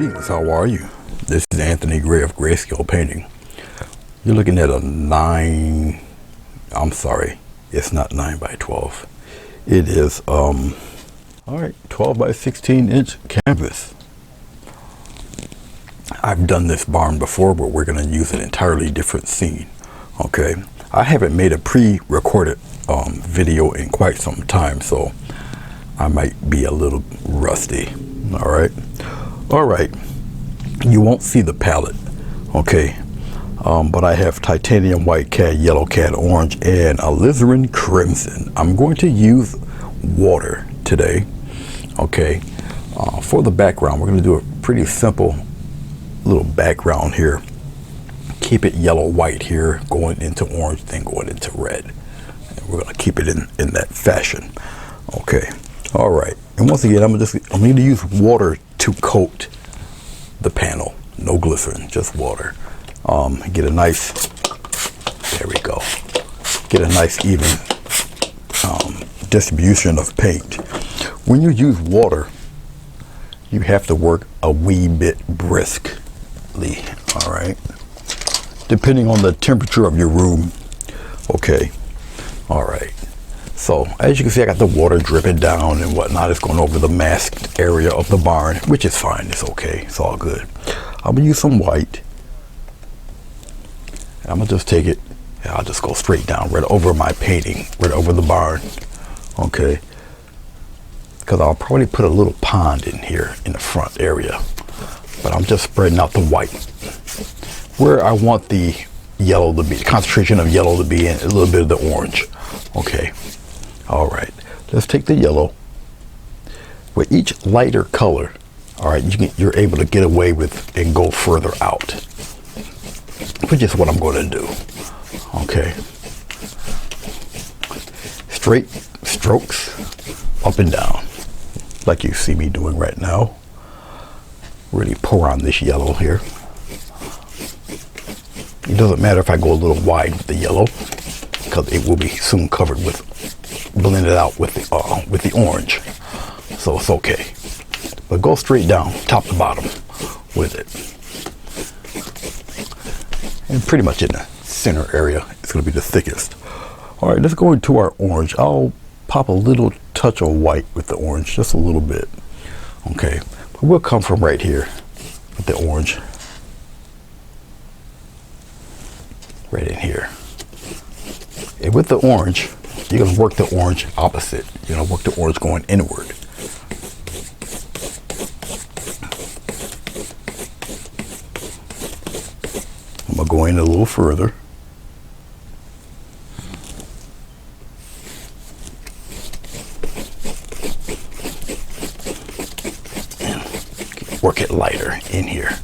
Greetings, how are you? This is Anthony Gray of Grayscale Painting. You're looking at a it's not 9 by 12. It is, 12 by 16 inch canvas. I've done this barn before, but we're going to use an entirely different scene. Okay, I haven't made a pre-recorded video in quite some time, so I might be a little rusty. All right, you won't see the palette, okay, but I have titanium white, cad yellow, cad orange, and alizarin crimson. I'm going to use water today, okay. For the background, we're going to do a pretty simple little background here. Keep it yellow white here, going into orange, then going into red, and we're going to keep it in that fashion. Okay, all right, and once again, I'm going to use water to coat the panel. No glycerin, just water. Get a nice, there we go, get a nice even distribution of paint. When you use water, you have to work a wee bit briskly, all right, depending on the temperature of your room. Okay, all right. So as you can see, I got the water dripping down and whatnot. It's going over the masked area of the barn, which is fine. It's okay. It's all good. I'm gonna use some white. And I'm gonna just take it and I'll just go straight down right over my painting, right over the barn. Okay. Because I'll probably put a little pond in here in the front area, but I'm just spreading out the white where I want the yellow to be, the concentration of yellow to be, and a little bit of the orange. Okay. All right, let's take the yellow. With each lighter color, all right, you're able to get away with and go further out, which is what I'm going to do. Okay, straight strokes up and down, like you see me doing right now. Really pour on this yellow here. It doesn't matter if I go a little wide with the yellow, because it will be soon covered with, blended out with the orange, so it's okay. But go straight down, top to bottom with it, and pretty much in the center area, it's going to be the thickest. All right, let's go into our orange. I'll pop a little touch of white with the orange, just a little bit. Okay, but we'll come from right here with the orange, right in here. And with the orange, you're going to work the orange opposite. You're going to work the orange going inward. I'm going to go in a little further. And work it lighter in here.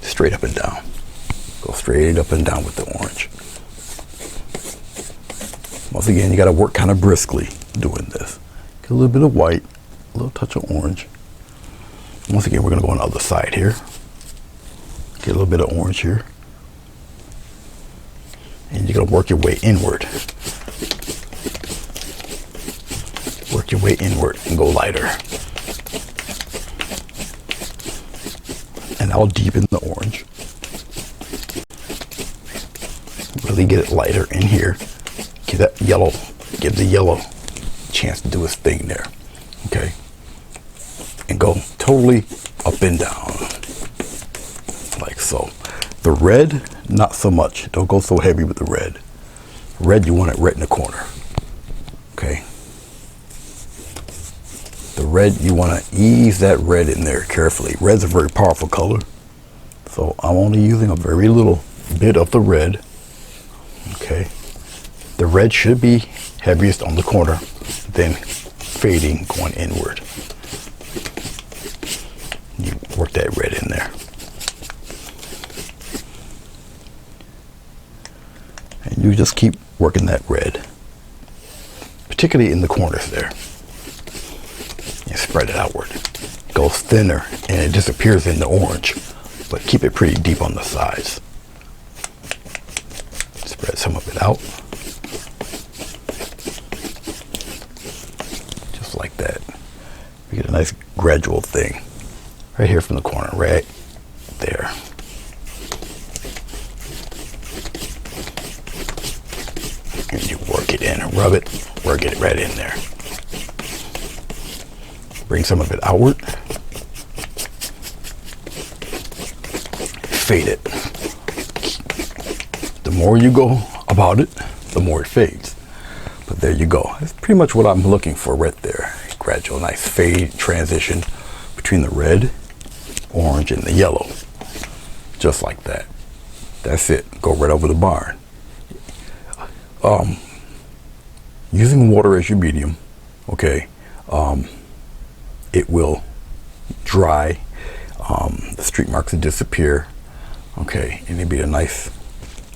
Straight up and down. Go straight up and down with the orange. Once again, you got to work kind of briskly doing this. Get a little bit of white, a little touch of orange. Once again, we're going to go on the other side here. Get a little bit of orange here. And you're going to work your way inward. Work your way inward and go lighter. And I'll deepen the orange. Really get it lighter in here. Give that yellow, give the yellow a chance to do its thing there. Okay. And go totally up and down. Like so. The red, not so much. Don't go so heavy with the red. Red, you want it right in the corner. Okay. The red, you want to ease that red in there carefully. Red's a very powerful color, so I'm only using a very little bit of the red. Okay, the red should be heaviest on the corner, then fading going inward. You work that red in there, and you just keep working that red, particularly in the corners there. And spread it outward. It goes thinner and it disappears in the orange, but keep it pretty deep on the sides. Spread some of it out. Just like gradual thing. Right here from the corner, right there. And you work it in, rub it, work it right in there. Bring some of it outward. Fade it. The more you go about it, the more it fades. But there you go. That's pretty much what I'm looking for right there. Gradual, nice fade transition between the red, orange, and the yellow. Just like that. That's it. Go right over the barn. Using water as your medium, okay, it will dry, the streak marks will disappear, okay, and it'll be a nice,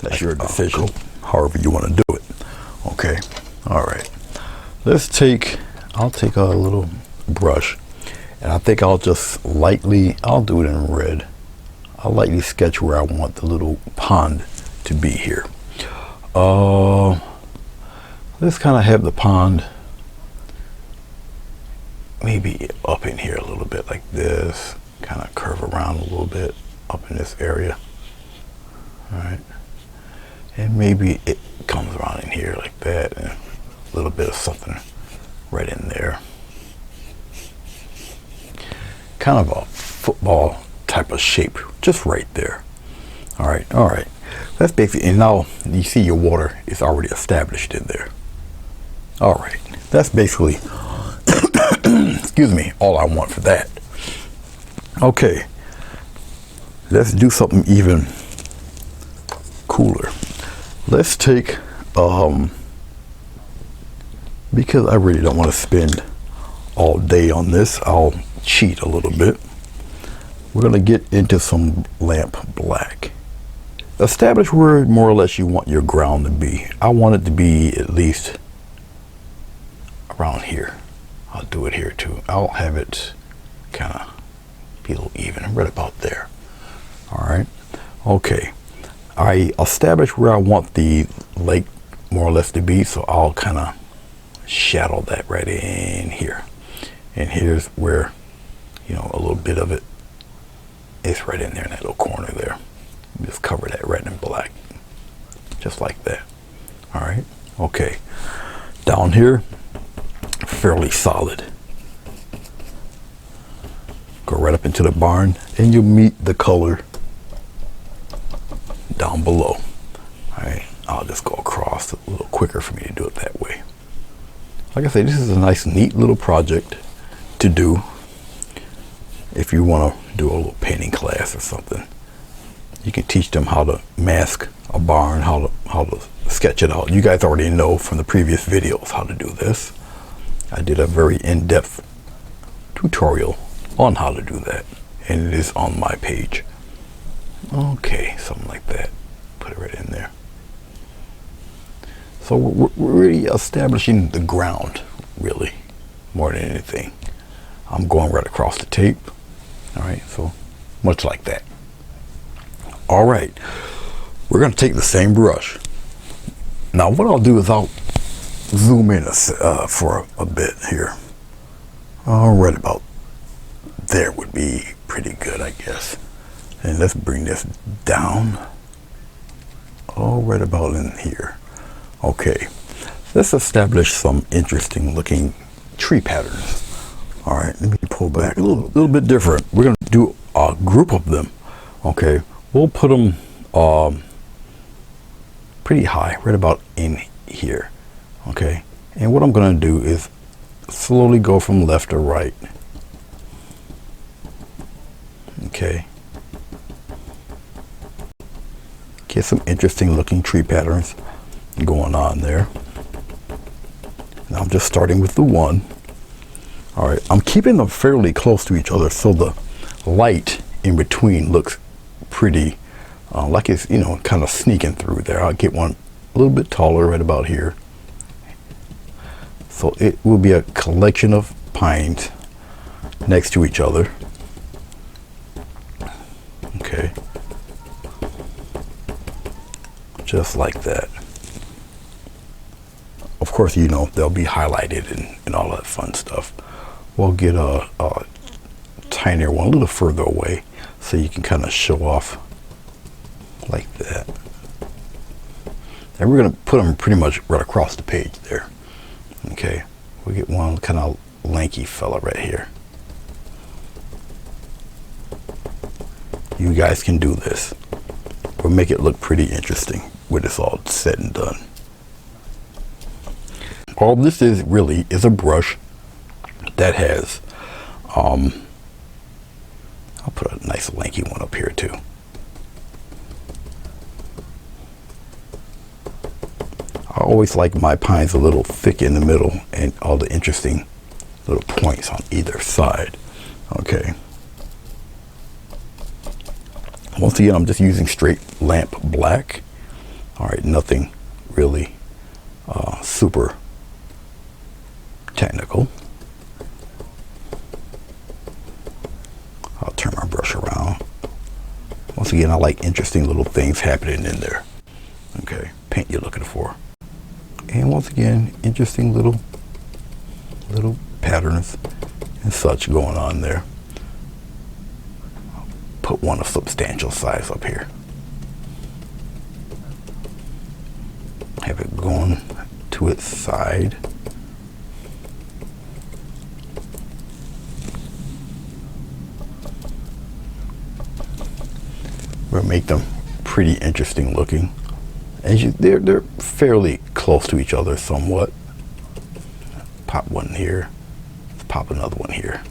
that's your decision, however you want to do it, okay. All right, I'll take a little brush, and I think I'll just lightly, I'll do it in red. I'll lightly sketch where I want the little pond to be here. Let's kind of have the pond maybe up in here a little bit like this, kind of curve around a little bit up in this area. All right, and maybe it comes around in here like that, and a little bit of something right in there. Kind of a football type of shape, just right there. All right, all right. That's basically, and now you see your water is already established in there. All right, that's basically, excuse me, all I want for that. Okay, let's do something even cooler. Let's take, because I really don't want to spend all day on this, I'll cheat a little bit. We're gonna get into some lamp black. Establish where more or less you want your ground to be. I want it to be at least around here. I'll do it here too. I'll have it kind of be a little even, right about there. All right, okay. I established where I want the lake more or less to be, so I'll kind of shadow that right in here. And here's where, you know, a little bit of it is right in there in that little corner there. Just cover that red and black, just like that. All right, okay. Down here, fairly solid. Go right up into the barn, and you'll meet the color down below. All right, I'll just go across a little quicker for me to do it that way. Like I say, this is a nice, neat little project to do if you want to do a little painting class or something. You can teach them how to mask a barn, how to sketch it out. You guys already know from the previous videos how to do this. I did a very in-depth tutorial on how to do that, and it is on my page. Okay, something like that. Put it right in there. So we're really establishing the ground, really, more than anything. I'm going right across the tape. All right, so much like that. All right, we're going to take the same brush. Now what I'll do is I'll zoom in for a bit here. Right about there would be pretty good, I guess. And let's bring this down. Right about in here. Okay, let's establish some interesting looking tree patterns. All right, let me pull back a little bit different. We're going to do a group of them. Okay, we'll put them pretty high, right about in here. Okay, and what I'm going to do is slowly go from left to right. Okay, get some interesting looking tree patterns going on there. Now I'm just starting with the one. All right, I'm keeping them fairly close to each other so the light in between looks pretty like it's, you know, kind of sneaking through there. I'll get one a little bit taller right about here. So it will be a collection of pines next to each other. Okay, just like that. Of course, you know, they'll be highlighted and all that fun stuff. We'll get a Pioneer one a little further away so you can kind of show off like that. And we're going to put them pretty much right across the page there. Okay, we get one kind of lanky fella right here. You guys can do this. We'll make it look pretty interesting when it's all said and done. All this is really is a brush that has, I'll put a nice lanky one up here too. I always like my pines a little thick in the middle and all the interesting little points on either side. Okay. Once again, I'm just using straight lamp black. All right, nothing really super technical. I'll turn my brush around. Once again, I like interesting little things happening in there. Okay, paint you're looking for. And once again, interesting little patterns and such going on there. I'll put one of substantial size up here. Have it going to its side. We'll make them pretty interesting looking. And they're fairly close to each other somewhat. Pop one here. Let's pop another one here.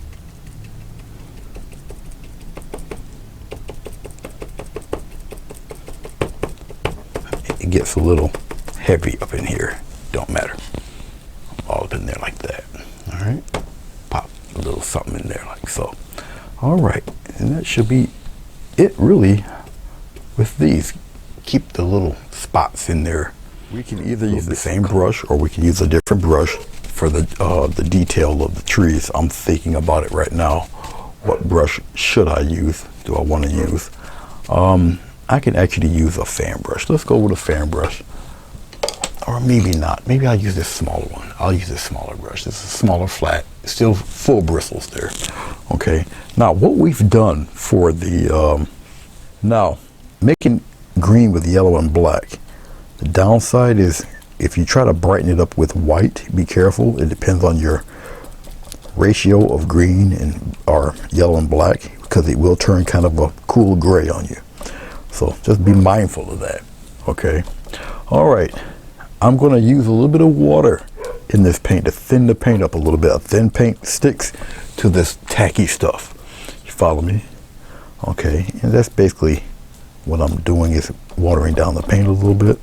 It gets a little heavy up in here. Don't matter. All up in there like that. All right. Pop a little something in there like so. All right. And that should be it really with these. Keep the little spots in there. We can either use the same brush or we can use a different brush for the detail of the trees. I'm thinking about it right now. What brush should I use? Do I want to use? I can actually use a fan brush. Let's go with a fan brush. Or maybe not. Maybe I'll use this smaller one. I'll use this smaller brush. This is a smaller flat. Still full bristles there. Okay. Now what we've done for the now making green with yellow and black. The downside is if you try to brighten it up with white, be careful. It depends on your ratio of green and or yellow and black, because it will turn kind of a cool gray on you. So just be mindful of that. Okay. All right. I'm going to use a little bit of water in this paint to thin the paint up a little bit. A thin paint sticks to this tacky stuff. You follow me? Okay. And that's basically what I'm doing, is watering down the paint a little bit.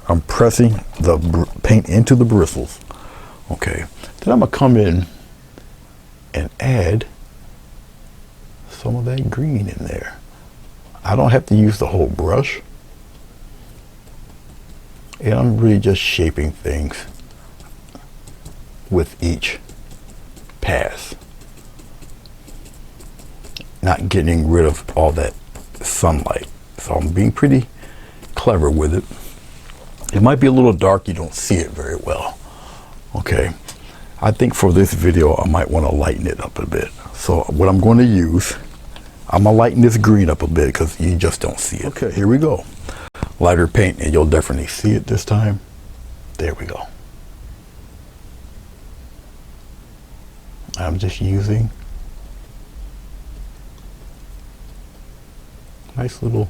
I'm pressing the paint into the bristles. Okay. Then I'm going to come in and add some of that green in there. I don't have to use the whole brush. And I'm really just shaping things with each pass. Not getting rid of all that sunlight. So I'm being pretty clever with it. It might be a little dark, you don't see it very well. Okay. I think for this video I might want to lighten it up a bit. So what I'm going to use, I'm going to lighten this green up a bit because you just don't see it. Okay, here we go. Lighter paint and you'll definitely see it this time. There we go. I'm just using nice little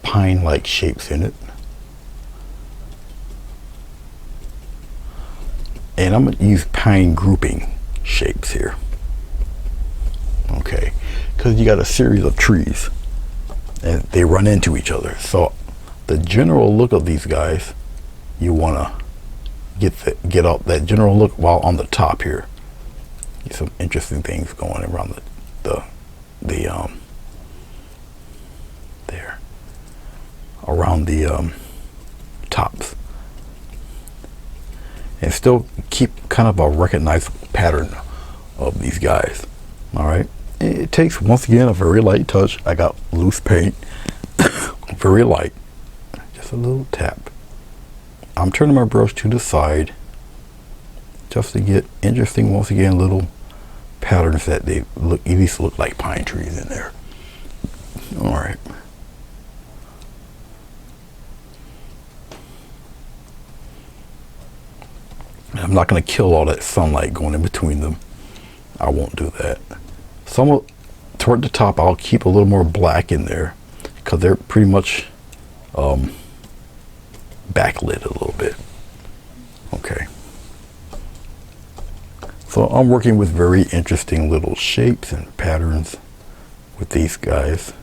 pine-like shapes in it. And I'm going to use pine grouping shapes here. Okay, because you got a series of trees and they run into each other. So the general look of these guys, you want to get out that general look while on the top here. Get some interesting things going around there, around the tops, and still keep kind of a recognizable pattern of these guys. All right. It takes, once again, a very light touch. I got loose paint, very light, just a little tap. I'm turning my brush to the side just to get interesting, once again, little patterns that they look, at least look like pine trees in there. All right. I'm not going to kill all that sunlight going in between them. I won't do that. Some toward the top, I'll keep a little more black in there because they're pretty much backlit a little bit. Okay. So I'm working with very interesting little shapes and patterns with these guys.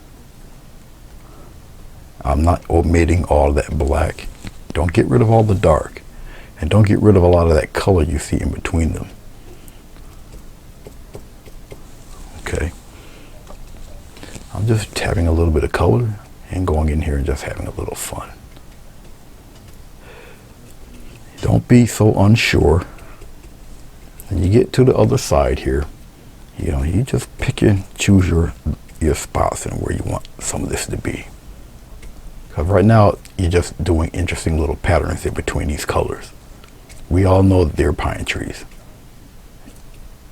I'm not omitting all that black. Don't get rid of all the dark. And don't get rid of a lot of that color you see in between them. Okay. I'm just tapping a little bit of color and going in here and just having a little fun. Don't be so unsure. When you get to the other side here, you know, you just pick and choose your spots and where you want some of this to be. Because right now, you're just doing interesting little patterns in between these colors. We all know that they're pine trees.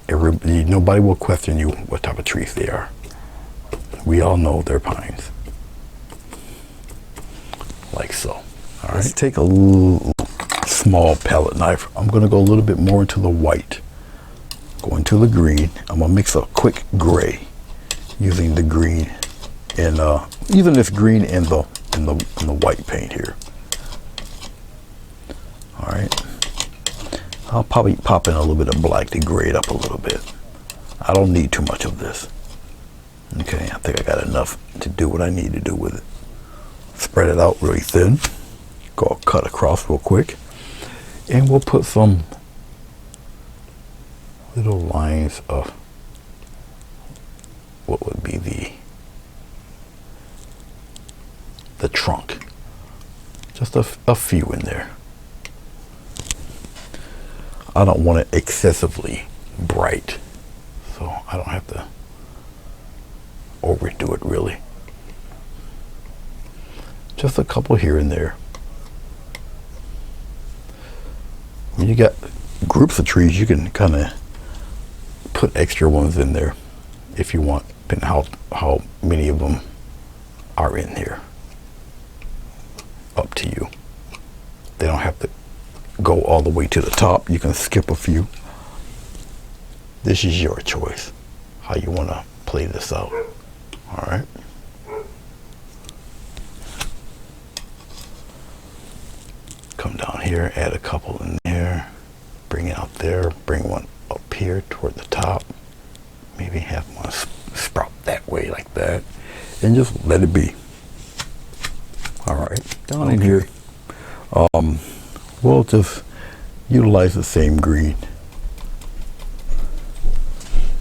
Nobody will question you what type of trees they are. We all know they're pines. Like so. All right. Let's take a little small palette knife. I'm going to go a little bit more into the white. Go into the green. I'm going to mix a quick gray using the green and using this green in the white paint here. All right. I'll probably pop in a little bit of black to grade up a little bit. I don't need too much of this. Okay, I think I got enough to do what I need to do with it. Spread it out really thin. Go cut across real quick. And we'll put some little lines of what would be the trunk. Just a few in there. I don't want it excessively bright, so I don't have to overdo it really. Just a couple here and there. When you got groups of trees, you can kind of put extra ones in there if you want, depending how many of them are in here. Up to you. They don't have to go all the way to the top. You can skip a few. This is your choice, how you want to play this out. All right. Come down here, add a couple in there, bring it out there, bring one up here toward the top. Maybe have one sprout that way like that, and just let it be. All right, down in here, we'll just utilize the same green,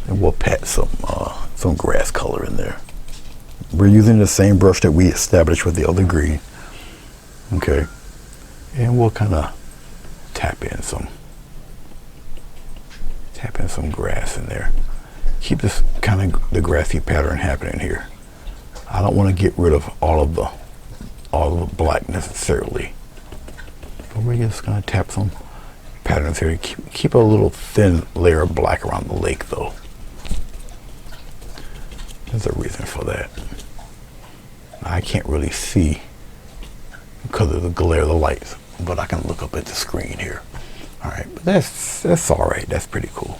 and we'll pat some grass color in there. We're using the same brush that we established with the other green. Okay, and we'll kind of tap in some grass in there. Keep this kind of the grassy pattern happening here. I don't want to get rid of all of the black necessarily. But we're just gonna tap some patterns here. Keep a little thin layer of black around the lake though. There's a reason for that. I can't really see because of the glare of the lights, but I can look up at the screen here. All right, but that's all right. That's pretty cool.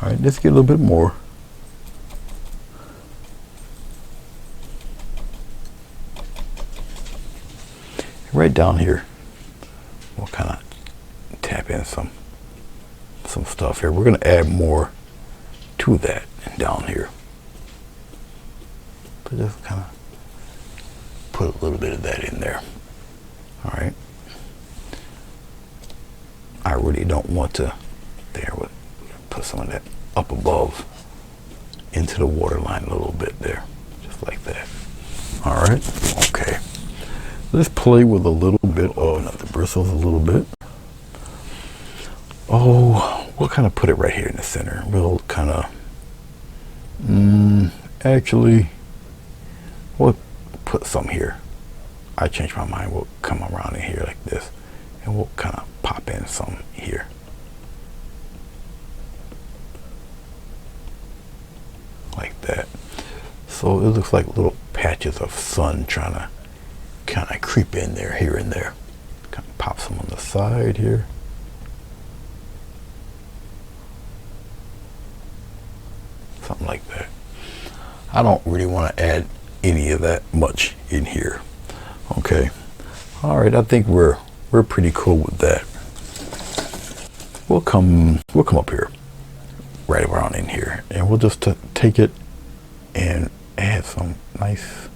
All right, let's get a little bit more. Right down here, we'll kind of tap in some stuff here. We're going to add more to that down here. But just kind of put a little bit of that in there. All right. I really don't want to. There, we'll put some of that up above into the water line a little bit there, just like that. All right. Okay. Let's play with a little bit of the bristles a little bit. Oh, we'll kind of put it right here in the center. We'll kind of, actually, we'll put some here. I changed my mind. We'll come around in here like this, and we'll kind of pop in some here. So it looks like little patches of sun trying to kind of creep in there, here and there. Kind of pop some on the side here. Something like that. I don't really want to add any of that much in here. Okay. All right, I think we're pretty cool with that. We'll come up here, right around in here, and we'll just take it and add some nice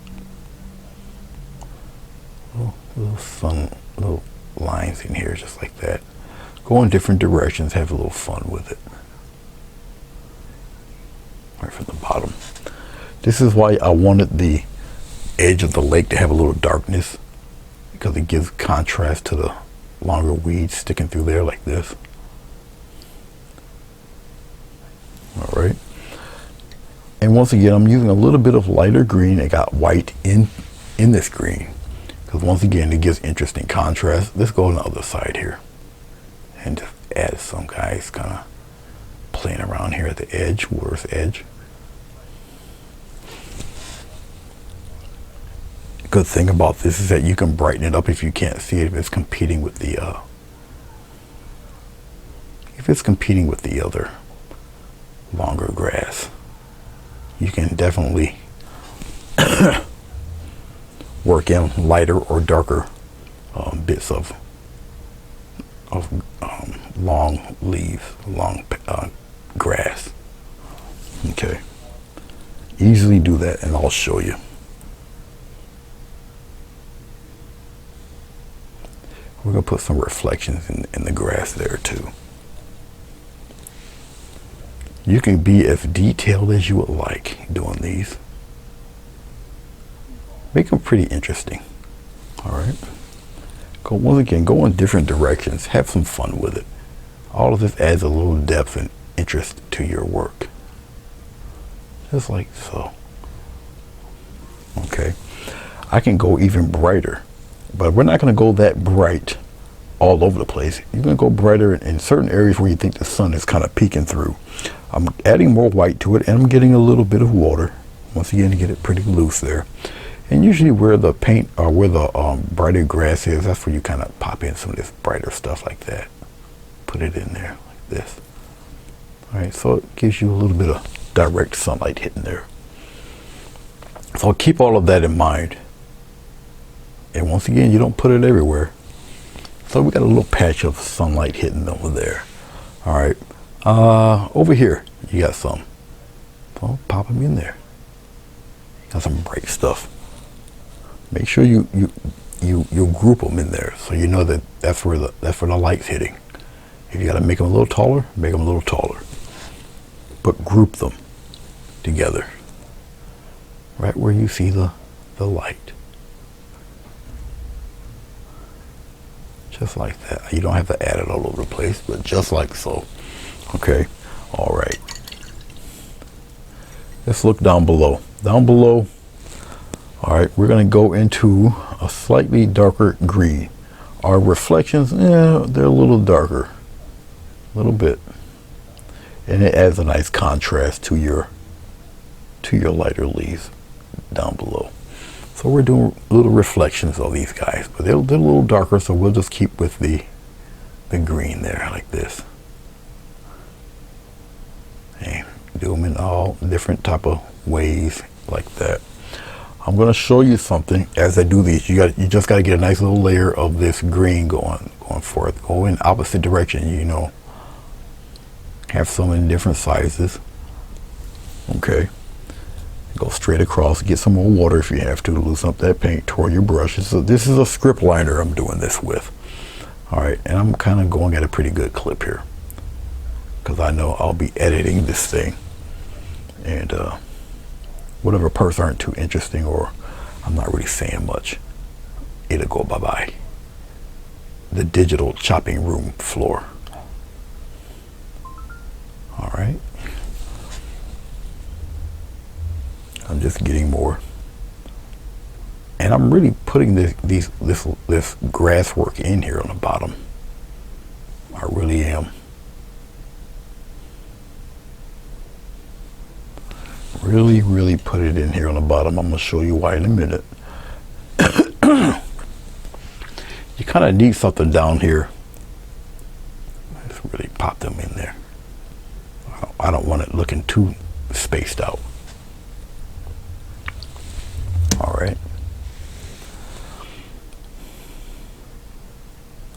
little lines in here, just like that. Go in different directions, have a little fun with it. Right from the bottom. This is why I wanted the edge of the lake to have a little darkness, because it gives contrast to the longer weeds sticking through there like this. All right. And once again, I'm using a little bit of lighter green. I got white in this green, because once again, it gives interesting contrast. Let's go on the other side here and just add some guys kind of playing around here at the edge, water's edge. Good thing about this is that you can brighten it up if you can't see it, if it's competing with the other longer grass. You can definitely work in lighter or darker bits of long leaves, long grass. Okay, easily do that, and I'll show you. We're gonna put some reflections in the grass there too. You can be as detailed as you would like doing these. Make them pretty interesting. All right. Once again, go in different directions. Have some fun with it. All of this adds a little depth and interest to your work. Just like so. Okay. I can go even brighter, but we're not going to go that bright all over the place. You're going to go brighter in certain areas where you think the sun is kind of peeking through. I'm adding more white to it, and I'm getting a little bit of water once again to get it pretty loose there. And usually where the paint or where the brighter grass is, that's where you kind of pop in some of this brighter stuff like that. Put it in there like this. All right, so it gives you a little bit of direct sunlight hitting there. So keep all of that in mind. And once again, you don't put it everywhere. So we got a little patch of sunlight hitting over there. All right, over here you got some. So pop them in there. Got some bright stuff. Make sure you group them in there, so you know that that's where the light's hitting. If you got to make them a little taller, make them a little taller. But group them together, right where you see the light. Just like that. You don't have to add it all over the place, but just like so. Okay. All right. Let's look down below. Down below. All right, we're going to go into a slightly darker green. Our reflections, they're a little darker, a little bit, and it adds a nice contrast to your lighter leaves down below. So we're doing little reflections of these guys, but they're a little darker, so we'll just keep with the green there like this. And do them in all different type of ways like that. I'm going to show you something as I do these. You just got to get a nice little layer of this green going forth. Go in opposite direction, you know. Have some in different sizes. Okay. Go straight across. Get some more water if you have to loosen up that paint toward your brush. So this is a script liner I'm doing this with. All right, and I'm kind of going at a pretty good clip here, because I know I'll be editing this thing, and whatever parts aren't too interesting or I'm not really saying much, it'll go bye-bye. The digital chopping room floor. All right. I'm just getting more. And I'm really putting this grass work in here on the bottom. I really am. really put it in here on the bottom. I'm going to show you why in a minute. You kind of need something down here. Let's really pop them in there. I don't want it looking too spaced out. All right.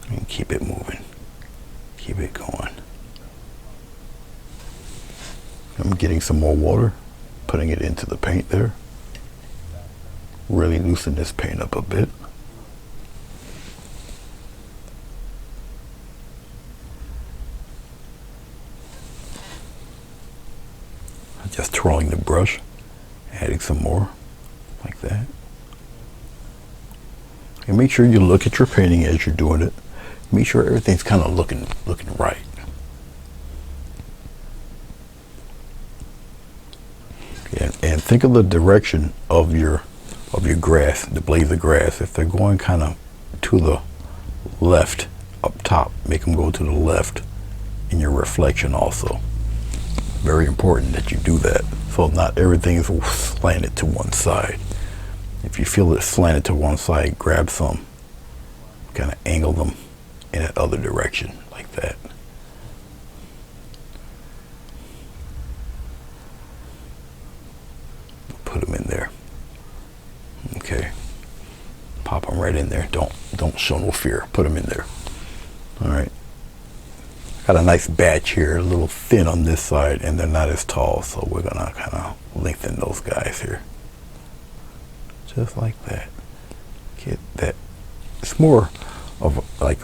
And keep it moving. Keep it going. I'm getting some more water, putting it into the paint there. Really loosen this paint up a bit. Just twirling the brush, adding some more, like that. And make sure you look at your painting as you're doing it. Make sure everything's kind of looking right. And think of the direction of your grass, the blades of grass. If they're going kind of to the left up top, make them go to the left in your reflection also. Very important that you do that, so not everything is slanted to one side. If you feel it slanted to one side, grab some, kind of angle them in that other direction, like that. Put them in there. Okay. Pop them right in there. Don't show no fear. Put them in there. All right. Got a nice batch here, a little thin on this side, and they're not as tall, so we're gonna kind of lengthen those guys here. Just like that. Get that. It's more of like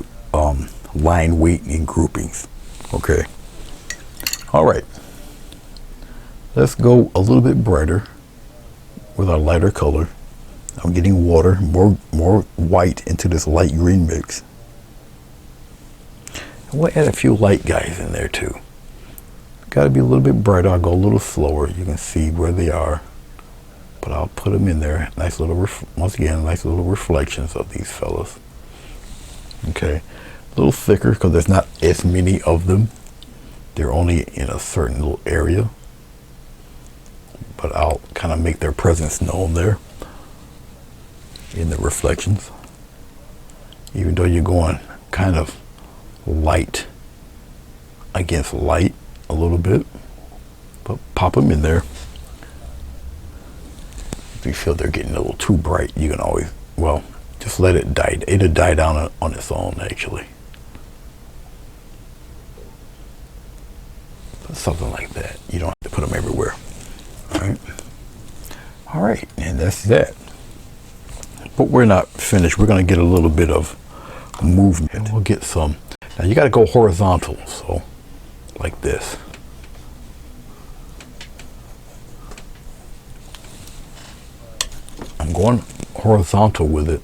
line weight and groupings. Okay. All right. Let's go a little bit brighter with our lighter color. I'm getting water, more white into this light green mix. And we'll add a few light guys in there too. Got to be a little bit brighter. I'll go a little slower. You can see where they are, but I'll put them in there. Nice little, once again, nice little reflections of these fellas. Okay, a little thicker because there's not as many of them. They're only in a certain little area, but I'll kind of make their presence known there in the reflections. Even though you're going kind of light against light a little bit, but pop them in there. If you feel they're getting a little too bright, you can always, well, just let it die. It'll die down on its own, actually. But something like that. You don't have to put them everywhere. All right, and that's that. But we're not finished. We're going to get a little bit of movement. We'll get some. Now you got to go horizontal, so like this. I'm going horizontal with it,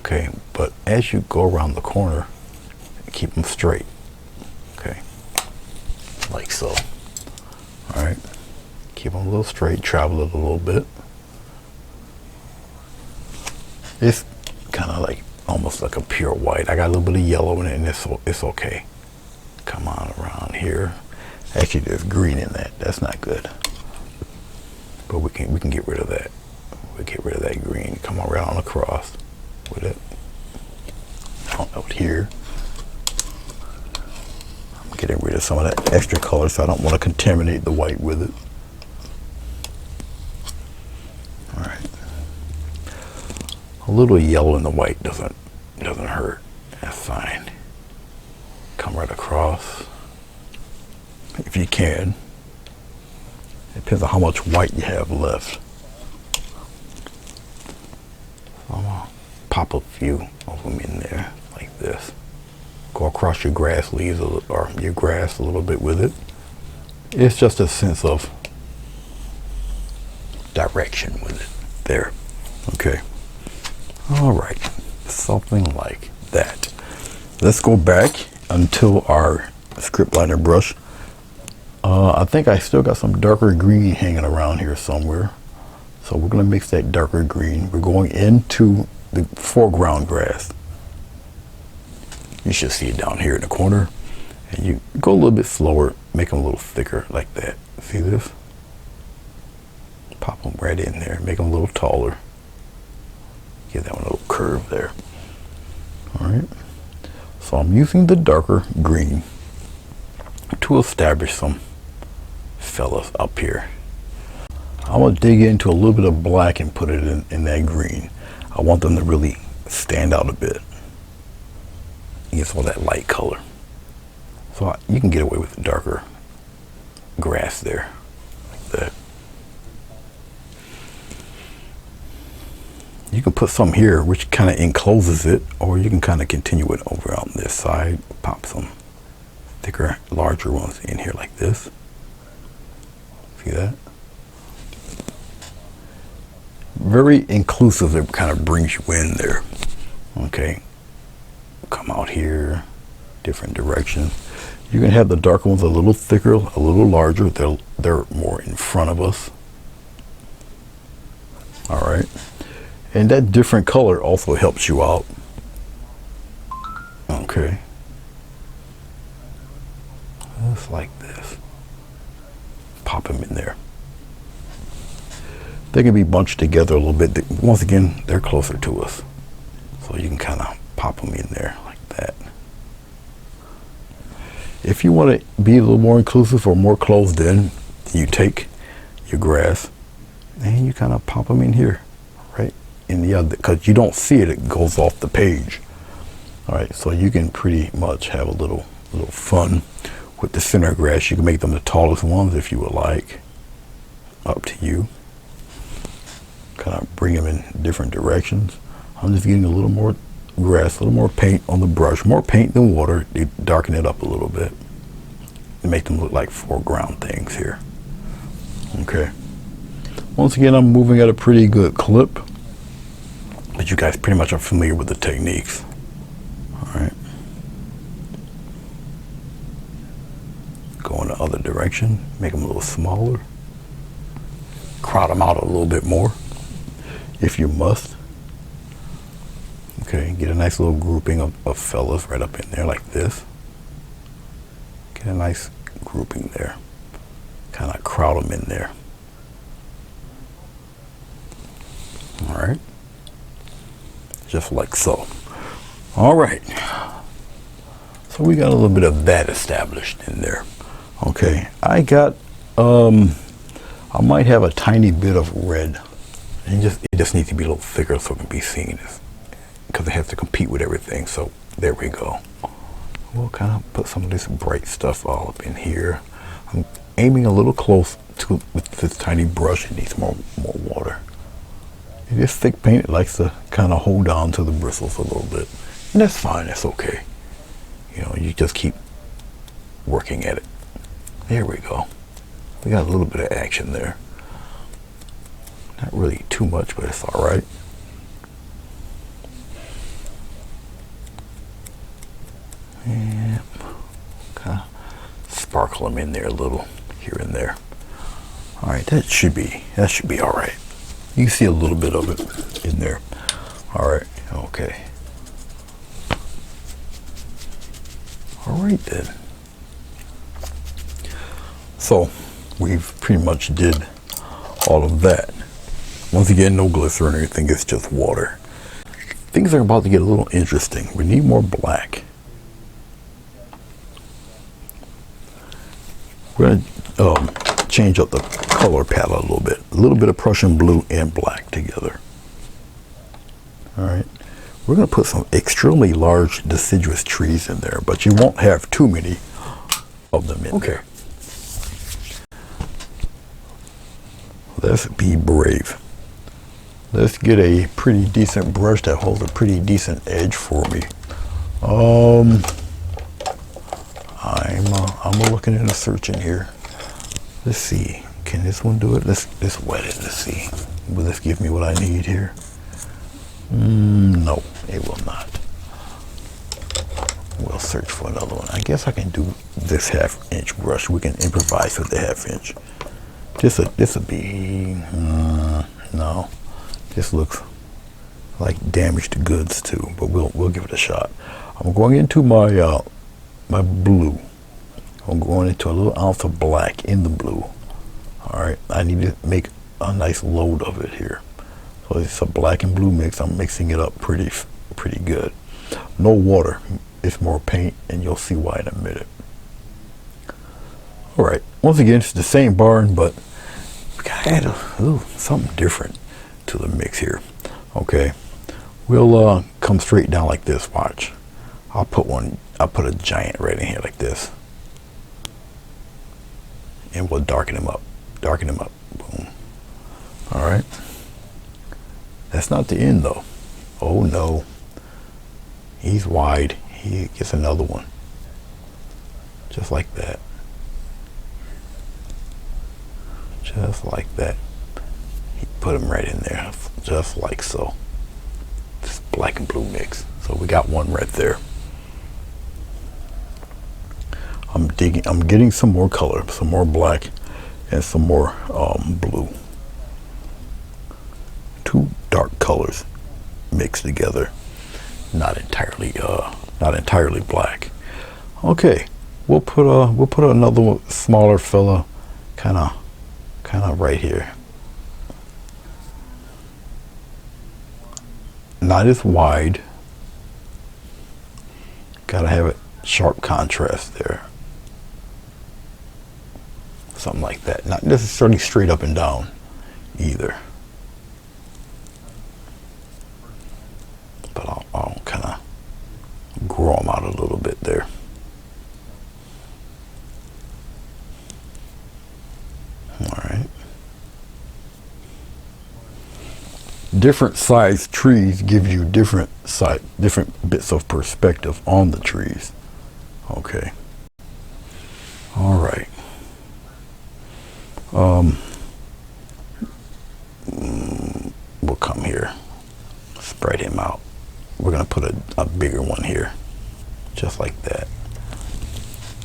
okay, but as you go around the corner, keep them straight, okay, like so. All right, keep them a little straight, travel it a little bit. It's kind of like almost like a pure white. I got a little bit of yellow in it, and it's okay. Come on around here. Actually, there's green in that. That's not good. But we can get rid of that. We'll get rid of that green. Come around across with it. Out here. I'm getting rid of some of that extra color, so I don't want to contaminate the white with it. All right. A little yellow in the white doesn't hurt. That's fine. Come right across if you can. It depends on how much white you have left. So I'm gonna pop a few of them in there like this. Go across your grass leaves or your grass a little bit with it. It's just a sense of direction with it there. Okay. All right, something like that. Let's go back until our script liner brush. I think I still got some darker green hanging around here somewhere. So we're gonna mix that darker green. We're going into the foreground grass. You should see it down here in the corner. And you go a little bit slower, make them a little thicker like that. See this? Pop them right in there, make them a little taller. Give that one a little curve there. All right. So I'm using the darker green to establish some fellas up here. I'm gonna dig into a little bit of black and put it in that green. I want them to really stand out a bit against all that light color. So you can get away with the darker grass there, like that. You can put some here which kind of encloses it, or you can kind of continue it over on this side. Pop some thicker, larger ones in here like this. See that? Very inclusive. It kind of brings you in there. Okay. Come out here, different directions. You can have the darker ones a little thicker, a little larger. They're more in front of us. All right. And that different color also helps you out. Okay. Just like this. Pop them in there. They can be bunched together a little bit. Once again, they're closer to us. So you can kind of pop them in there like that. If you want to be a little more inclusive or more closed in, you take your grass and you kind of pop them in here, right? In the other, because you don't see it, it goes off the page. All right, so you can pretty much have a little fun with the center grass. You can make them the tallest ones if you would like. Up to you. Kind of bring them in different directions. I'm just getting a little more grass, a little more paint on the brush. More paint than water. You darken it up a little bit and make them look like foreground things here. Okay. Once again, I'm moving at a pretty good clip, but you guys pretty much are familiar with the techniques. All right. Go in the other direction, make them a little smaller. Crowd them out a little bit more, if you must. Okay, get a nice little grouping of fellas right up in there like this. Get a nice grouping there. Kind of crowd them in there. All right. Just like so. All right. So we got a little bit of that established in there. Okay, I got, I might have a tiny bit of red. And it just needs to be a little thicker so it can be seen, because it has to compete with everything. So there we go. We'll kind of put some of this bright stuff all up in here. I'm aiming a little close to with this tiny brush. It needs more water. This thick paint, it likes to kind of hold on to the bristles a little bit. And that's fine, that's okay. You know, you just keep working at it. There we go. We got a little bit of action there. Not really too much, but it's all right. And kind of sparkle them in there a little here and there. All right, that should be all right. You can see a little bit of it in there. All right, okay. All right then. So we've pretty much did all of that. Once again, no glycerin or anything, it's just water. Things are about to get a little interesting. We need more black. We're gonna change up the color palette a little bit. A little bit of Prussian blue and black together. All right. We're going to put some extremely large deciduous trees in there, but you won't have too many of them in there. Let's be brave. Let's get a pretty decent brush that holds a pretty decent edge for me. I'm looking at a search in here. Let's see. Can this one do it? Let's wet it. Let's see. Will this give me what I need here? No, it will not. We'll search for another one. I guess I can do this 1/2 inch brush. We can improvise with the 1/2 inch. This will be no. This looks like damaged goods too, but we'll give it a shot. I'm going into my my blue. I'm going into a little ounce of black in the blue. All right, I need to make a nice load of it here. So it's a black and blue mix. I'm mixing it up pretty good. No water. It's more paint, and you'll see why in a minute. All right. Once again, it's the same barn, but we gotta add something different to the mix here. Okay. We'll come straight down like this. Watch. I'll put a giant right in here like this, and we'll darken him up. Darken him up. Boom. All right. That's not the end though. Oh no. He's wide. He gets another one. Just like that. Just like that. He put him right in there. Just like so. This black and blue mix. So we got one right there. I'm getting some more color, some more black and some more blue. Two dark colors mixed together. Not entirely black. Okay, we'll put another smaller fella kind of right here. Not as wide. Gotta have it sharp contrast there. Something like that. Not necessarily straight up and down either. But I'll kind of grow them out a little bit there. All right. Different size trees give you different bits of perspective on the trees. Okay. All right. We'll come here, spread him out. We're gonna put a bigger one here, just like that.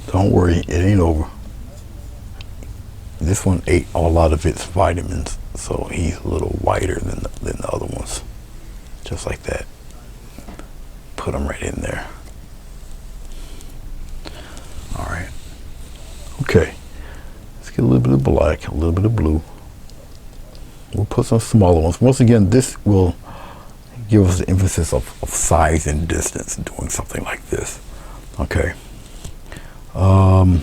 Don't worry, it ain't over. This one ate a lot of its vitamins, so he's a little whiter than the other ones. Just like that. Put him right in there. All right. Okay. Let's get a little bit of black, a little bit of blue. We'll put some smaller ones. Once again, this will give us the emphasis of size and distance doing something like this. Okay. I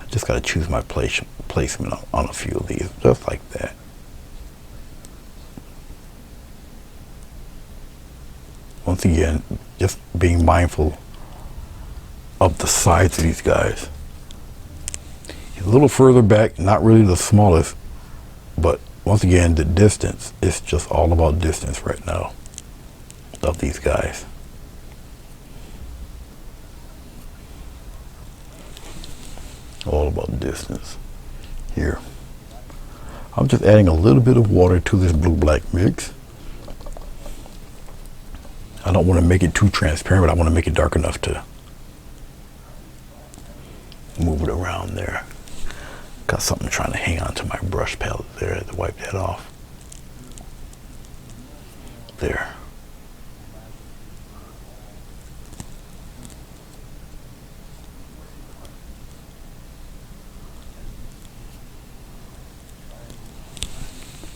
just got to choose my placement on a few of these, just like that. Once again, just being mindful of the size of these guys. A little further back, not really the smallest, but once again, the distance, it's just all about distance right now of these guys. All about distance here. I'm just adding a little bit of water to this blue-black mix. I don't want to make it too transparent, but I want to make it dark enough to move it around there. Got something trying to hang on to my brush palette there. I had to wipe that off. There.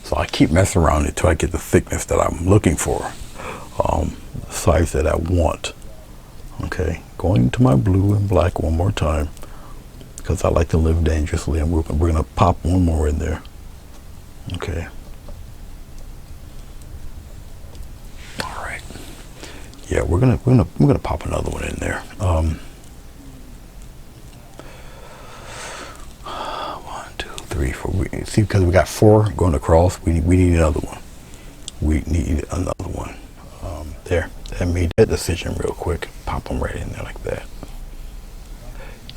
So I keep messing around until I get the thickness that I'm looking for, the size that I want. Okay, going into my blue and black one more time, because I like to live dangerously, and we're gonna pop one more in there. Okay. All right. Yeah, we're gonna pop another one in there. 1, 2, 3, 4. See, because we got 4 going across, we need another one. We need another one. There. I made that decision real quick. Pop them right in there like that.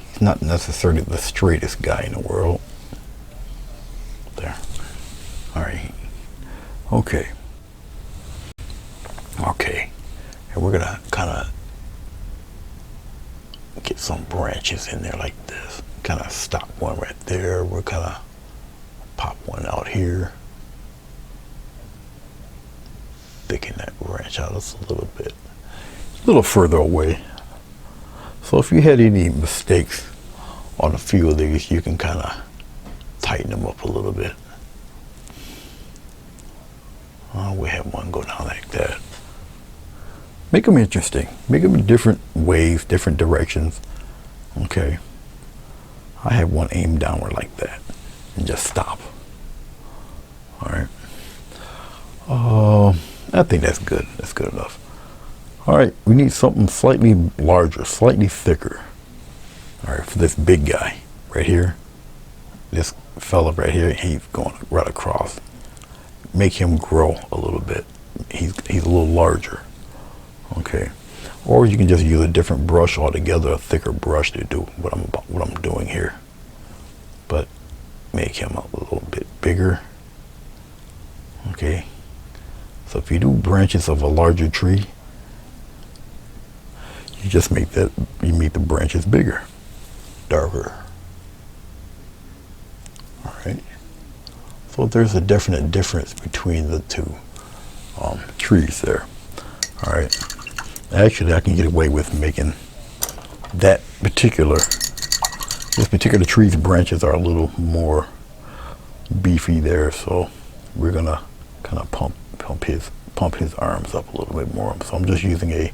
He's not necessarily the straightest guy in the world. There. All right. Okay. Okay. And we're gonna kind of get some branches in there like this. Kind of stop one right there. We're gonna pop one out here. Thicken that branch out just a little bit. A little further away, So if you had any mistakes on a few of these, you can kind of tighten them up a little bit. We have one go down like that. Make them interesting. Make them in different ways, different directions. Okay. I have one aimed downward like that and just stop. All right. I think that's good. That's good enough. All right. We need something slightly larger, slightly thicker. All right. For this big guy right here, this fella right here, he's going right across. Make him grow a little bit. He's a little larger. Okay. Or you can just use a different brush altogether, a thicker brush to do what I'm doing here. But make him a little bit bigger. Okay. So if you do branches of a larger tree, you just make the branches bigger, darker. All right. So there's a definite difference between the two trees there. All right. Actually, I can get away with making this particular tree's branches are a little more beefy there, so we're gonna kind of pump his arms up a little bit more. So I'm just using a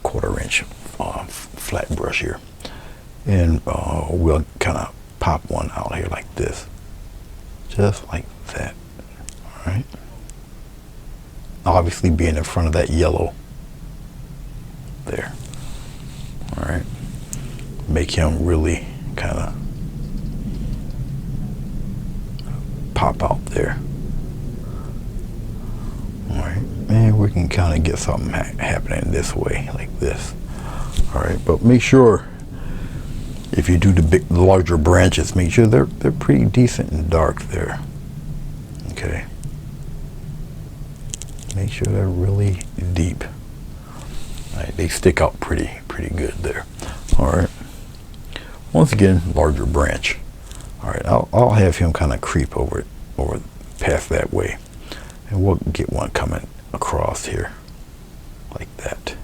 1/4 inch flat brush here, and we'll kind of pop one out here like this, just like that. All right. Obviously, being in front of that yellow there. All right. Make him really kind of pop out there. All right. And we can kind of get something happening this way, like this. All right. But make sure if you do the larger branches, make sure they're pretty decent and dark there. Okay. Make sure they're really deep. Right, they stick out pretty good there. All right. Once again, larger branch. All right. I'll have him kind of creep over past that way, and we'll get one coming across here, like that.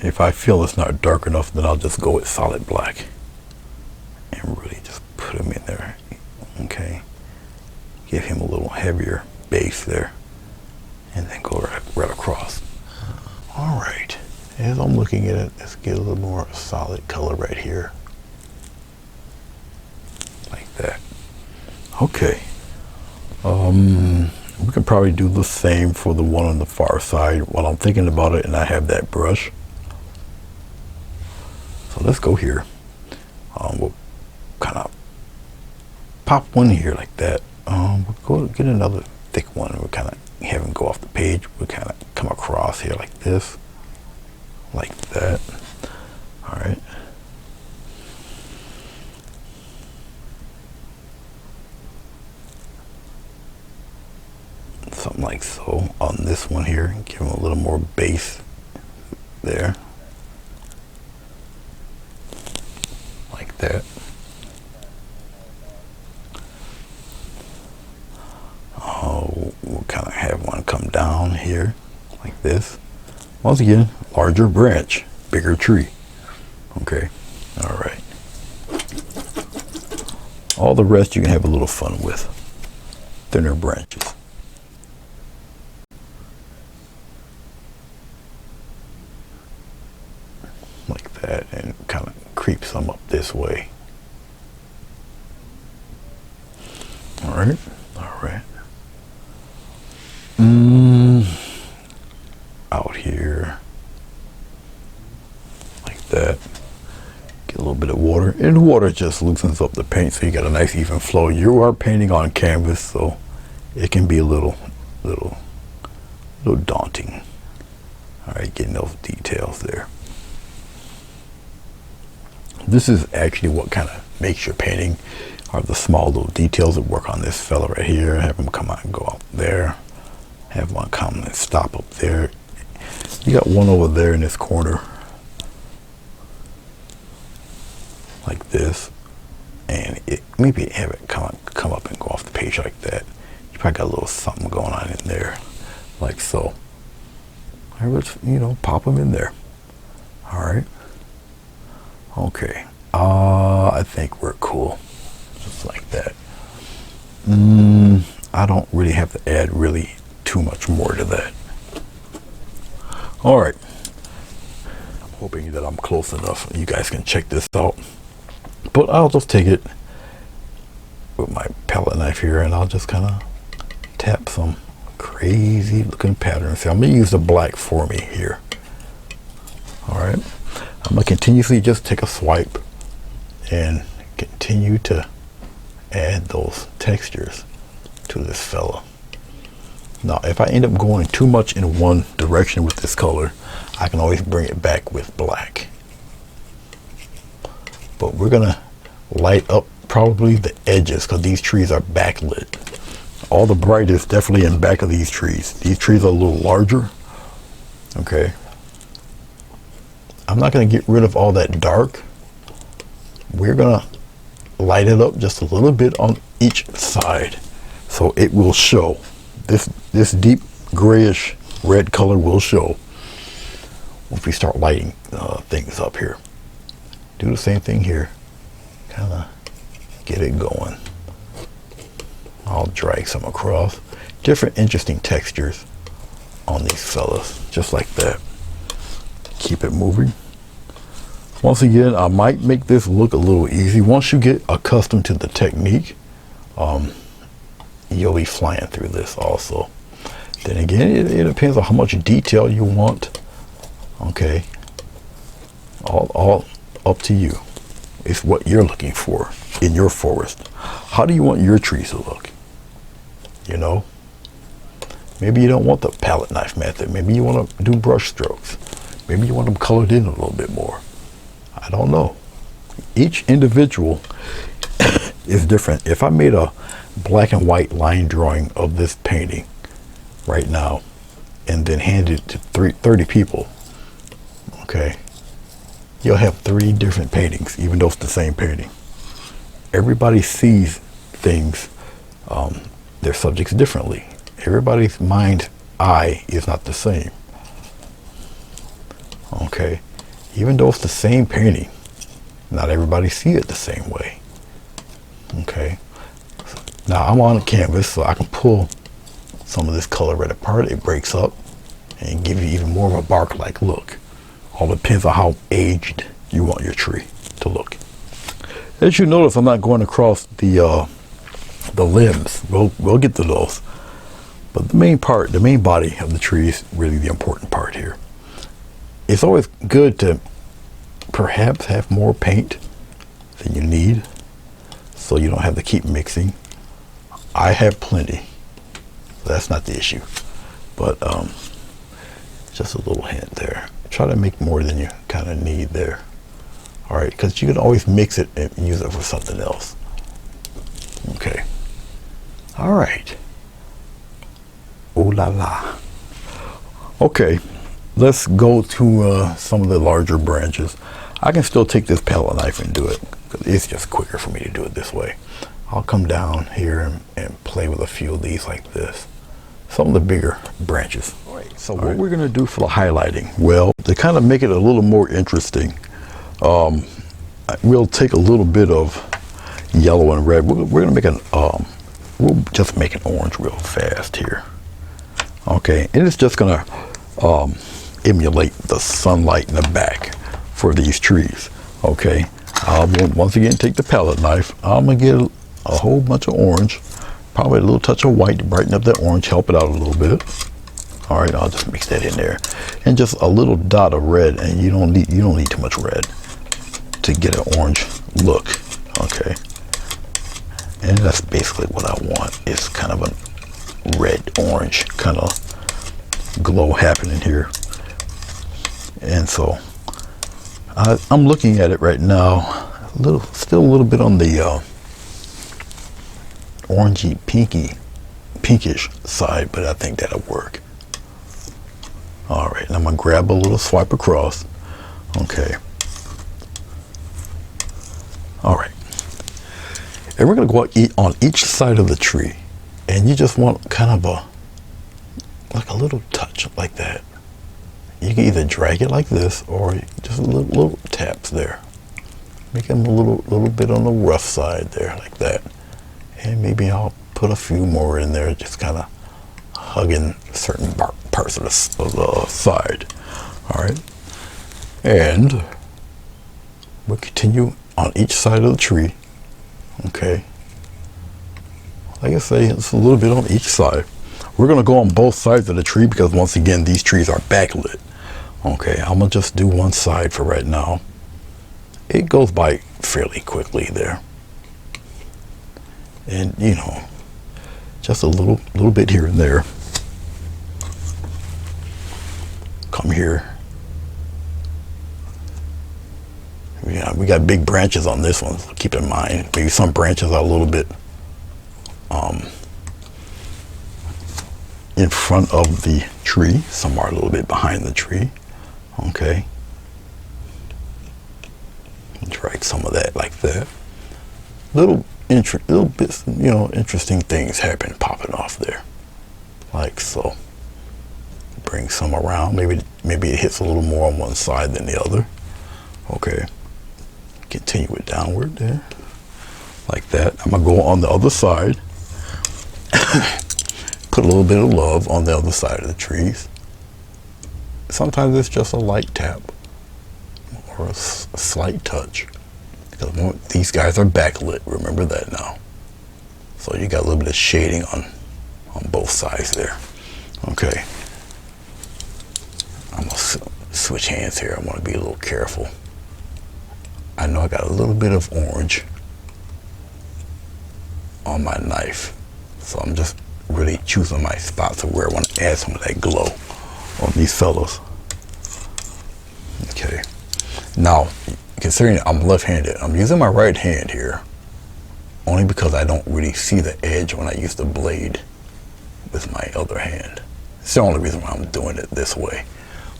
If I feel it's not dark enough, then I'll just go with solid black and really just put him in there. Okay. Give him a little heavier base there, and then go right across. All right. As I'm looking at it, let's get a little more solid color right here, like that. Okay. We could probably do the same for the one on the far side while I'm thinking about it, and I have that brush. So let's go here. We'll kind of pop one here like that. We'll go get another thick one. We'll kind of have him go off the page. We'll kind of come across here like this, like that. All right. Something like so on this one here. Give him a little more base there, like that. We'll kind of have one come down here like this. Once again, larger branch, bigger tree. Okay. All right. All the rest you can have a little fun with. Thinner branches. Like that, and kind of creep some up this way. All right. All right. Out here, like that. Get a little bit of water, and the water just loosens up the paint, so you got a nice even flow. You are painting on canvas, so it can be a little daunting. All right, getting those details there. This is actually what kind of makes your painting, are the small little details that work on this fella right here. Have him come out and go out there. Have one come and stop up there. You got one over there in this corner, like this, and maybe have it come up and go off the page like that. You probably got a little something going on in there, like so. Let's, you know, pop them in there. All right. Okay. I think we're cool. Just like that. I don't really have to add really too much more to that. All right. I'm hoping that I'm close enough. You guys can check this out. But I'll just take it with my palette knife here, and I'll just kind of tap some crazy looking patterns. See, I'm going to use the black for me here. All right. I'm going to continuously just take a swipe and continue to add those textures to this fella. Now, if I end up going too much in one direction with this color, I can always bring it back with black. But we're going to light up probably the edges because these trees are backlit. All the bright is definitely in back of these trees. These trees are a little larger. Okay. I'm not going to get rid of all that dark. We're going to light it up just a little bit on each side so it will show. This deep grayish red color will show once we start lighting things up here. Do the same thing here. Kind of get it going. I'll drag some across. Different interesting textures on these fellas, just like that. Keep it moving. Once again, I might make this look a little easy. Once you get accustomed to the technique, you'll be flying through this also. Then again, it depends on how much detail you want. Okay. All up to you. It's what you're looking for in your forest. How do you want your trees to look? You know? Maybe you don't want the palette knife method. Maybe you want to do brush strokes. Maybe you want them colored in a little bit more. I don't know. Each individual is different. If I made a black and white line drawing of this painting right now and then handed it to 30 people, okay, you'll have 3 different paintings, even though it's the same painting. Everybody sees things, their subjects differently. Everybody's mind's eye is not the same. Okay, even though it's the same painting, not everybody sees it the same way. Okay, now I'm on a canvas, so I can pull some of this color right apart. It breaks up and give you even more of a bark-like look. All depends on how aged you want your tree to look. As you notice, I'm not going across the limbs. We'll get to those. But the main part, the main body of the tree is really the important part here. It's always good to perhaps have more paint than you need, so you don't have to keep mixing. I have plenty. That's not the issue. But just a little hint there. Try to make more than you kind of need there. All right, because you can always mix it and use it for something else. Okay. All right. Ooh la la. Okay, let's go to some of the larger branches. I can still take this palette knife and do it, because it's just quicker for me to do it this way. I'll come down here and play with a few of these like this. Some of the bigger branches. All right, so what we're gonna do for the highlighting, well, to kind of make it a little more interesting, we'll take a little bit of yellow and red. We're gonna make we'll just make an orange real fast here. Okay, and it's just gonna emulate the sunlight in the back for these trees. Okay, I'll once again take the palette knife. I'm gonna get a whole bunch of orange, probably a little touch of white to brighten up that orange, help it out a little bit. All right, I'll just mix that in there, and just a little dot of red. And you don't need too much red to get an orange look. Okay, and that's basically what I want. It's kind of a red orange kind of glow happening here. And so I'm looking at it right now, still a little bit on the orangey pinkish side, but I think that'll work. All right, and I'm gonna grab a little swipe across. Okay, all right, and we're gonna go on each side of the tree, and you just want kind of like a little touch like that. you can either drag it like this or just little taps there. Make them a little bit on the rough side there, like that. And maybe I'll put a few more in there, just kind of hugging certain parts of the side. All right. And we'll continue on each side of the tree. Okay. Like I say, it's a little bit on each side. We're going to go on both sides of the tree because once again, these trees are backlit. Okay, I'm going to just do one side for right now. It goes by fairly quickly there. And, you know, just a little bit here and there. Come here. Yeah, we got big branches on this one, so keep in mind. Maybe some branches are a little bit in front of the tree. Some are a little bit behind the tree. Okay. Drag some of that like that. Little bits, you know, interesting things happen popping off there. Like so. Bring some around. Maybe it hits a little more on one side than the other. Okay. Continue it downward there. Like that. I'm gonna go on the other side. Put a little bit of love on the other side of the trees. Sometimes it's just a light tap or a slight touch. Because these guys are backlit, remember that now. So you got a little bit of shading on both sides there. Okay. I'm gonna switch hands here. I want to be a little careful. I know I got a little bit of orange on my knife. So I'm just really choosing my spots of where I want to add some of that glow on these fellows. Okay. Now, considering I'm left-handed, I'm using my right hand here only because I don't really see the edge when I use the blade with my other hand. It's the only reason why I'm doing it this way.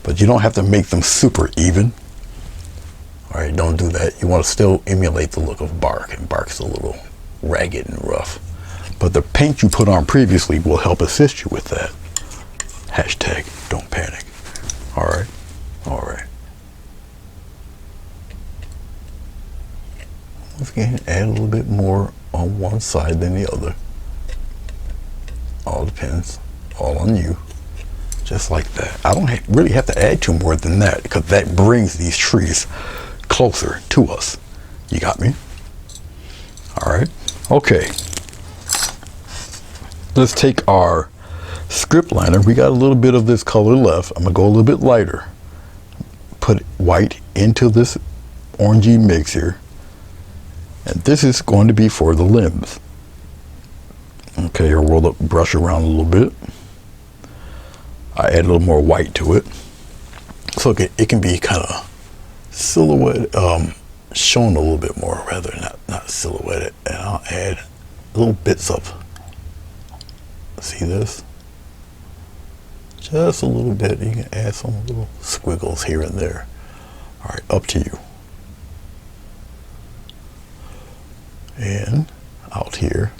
But you don't have to make them super even. All right, don't do that. You want to still emulate the look of bark, and bark's a little ragged and rough. But the paint you put on previously will help assist you with that. Hashtag don't panic. All right. All right. Once again, add a little bit more on one side than the other. All depends. All on you. Just like that. I don't really have to add too more than that because that brings these trees closer to us. You got me? All right. Okay. Let's take our script liner. We got a little bit of this color left. I'm going to go a little bit lighter. Put white into this orangey mix here. And this is going to be for the limbs. Okay, I'll roll up, brush around a little bit. I add a little more white to it. So it can be kind of silhouette, shown a little bit more, rather not silhouetted. And I'll add little bits of, see this? Just a little bit. You can add some little squiggles here and there. All right, up to you. And out here.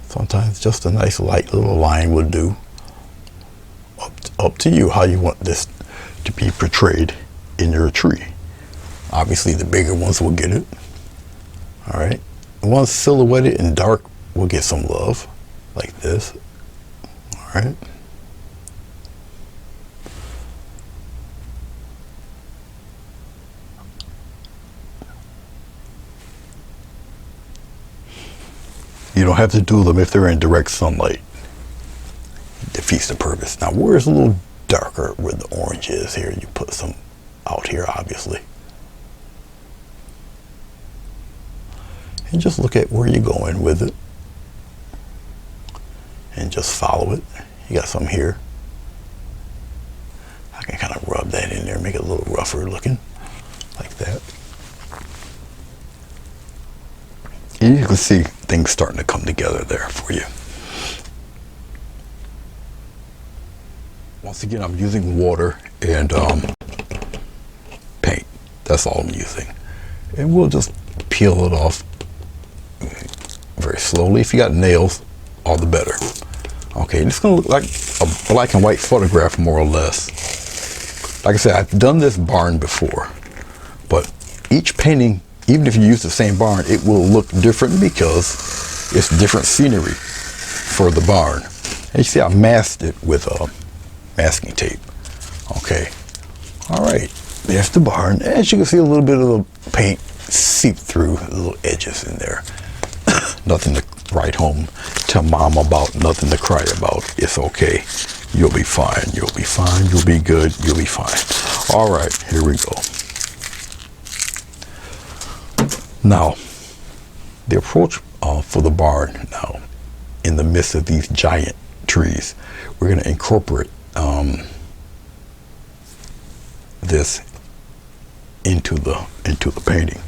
Sometimes just a nice light little line would do. Up to you how you want this to be portrayed in your tree. Obviously the bigger ones will get it. All right. The ones silhouetted and dark will get some love, like this. All right. You don't have to do them if they're in direct sunlight. It defeats the purpose. Now, where it's a little darker, where the orange is here, you put some out here, obviously. And just look at where you're going with it. And just follow it. You got some here. I can kind of rub that in there, make it a little rougher looking, like that. And you can see things starting to come together there for you. Once again, I'm using water and paint. That's all I'm using. And we'll just peel it off very slowly. If you got nails, all the better. Okay, it's gonna look like a black and white photograph, more or less. Like I said, I've done this barn before, but each painting, even if you use the same barn, it will look different because it's different scenery for the barn. And you see I masked it with masking tape. Okay, all right, there's the barn. As you can see, a little bit of the paint seep through the little edges in there. Nothing to write home, tell mom about, nothing to cry about. It's okay. You'll be fine. You'll be fine. You'll be good. You'll be fine. All right, here we go. Now, the approach for the barn now, in the midst of these giant trees, we're going to incorporate this into the painting.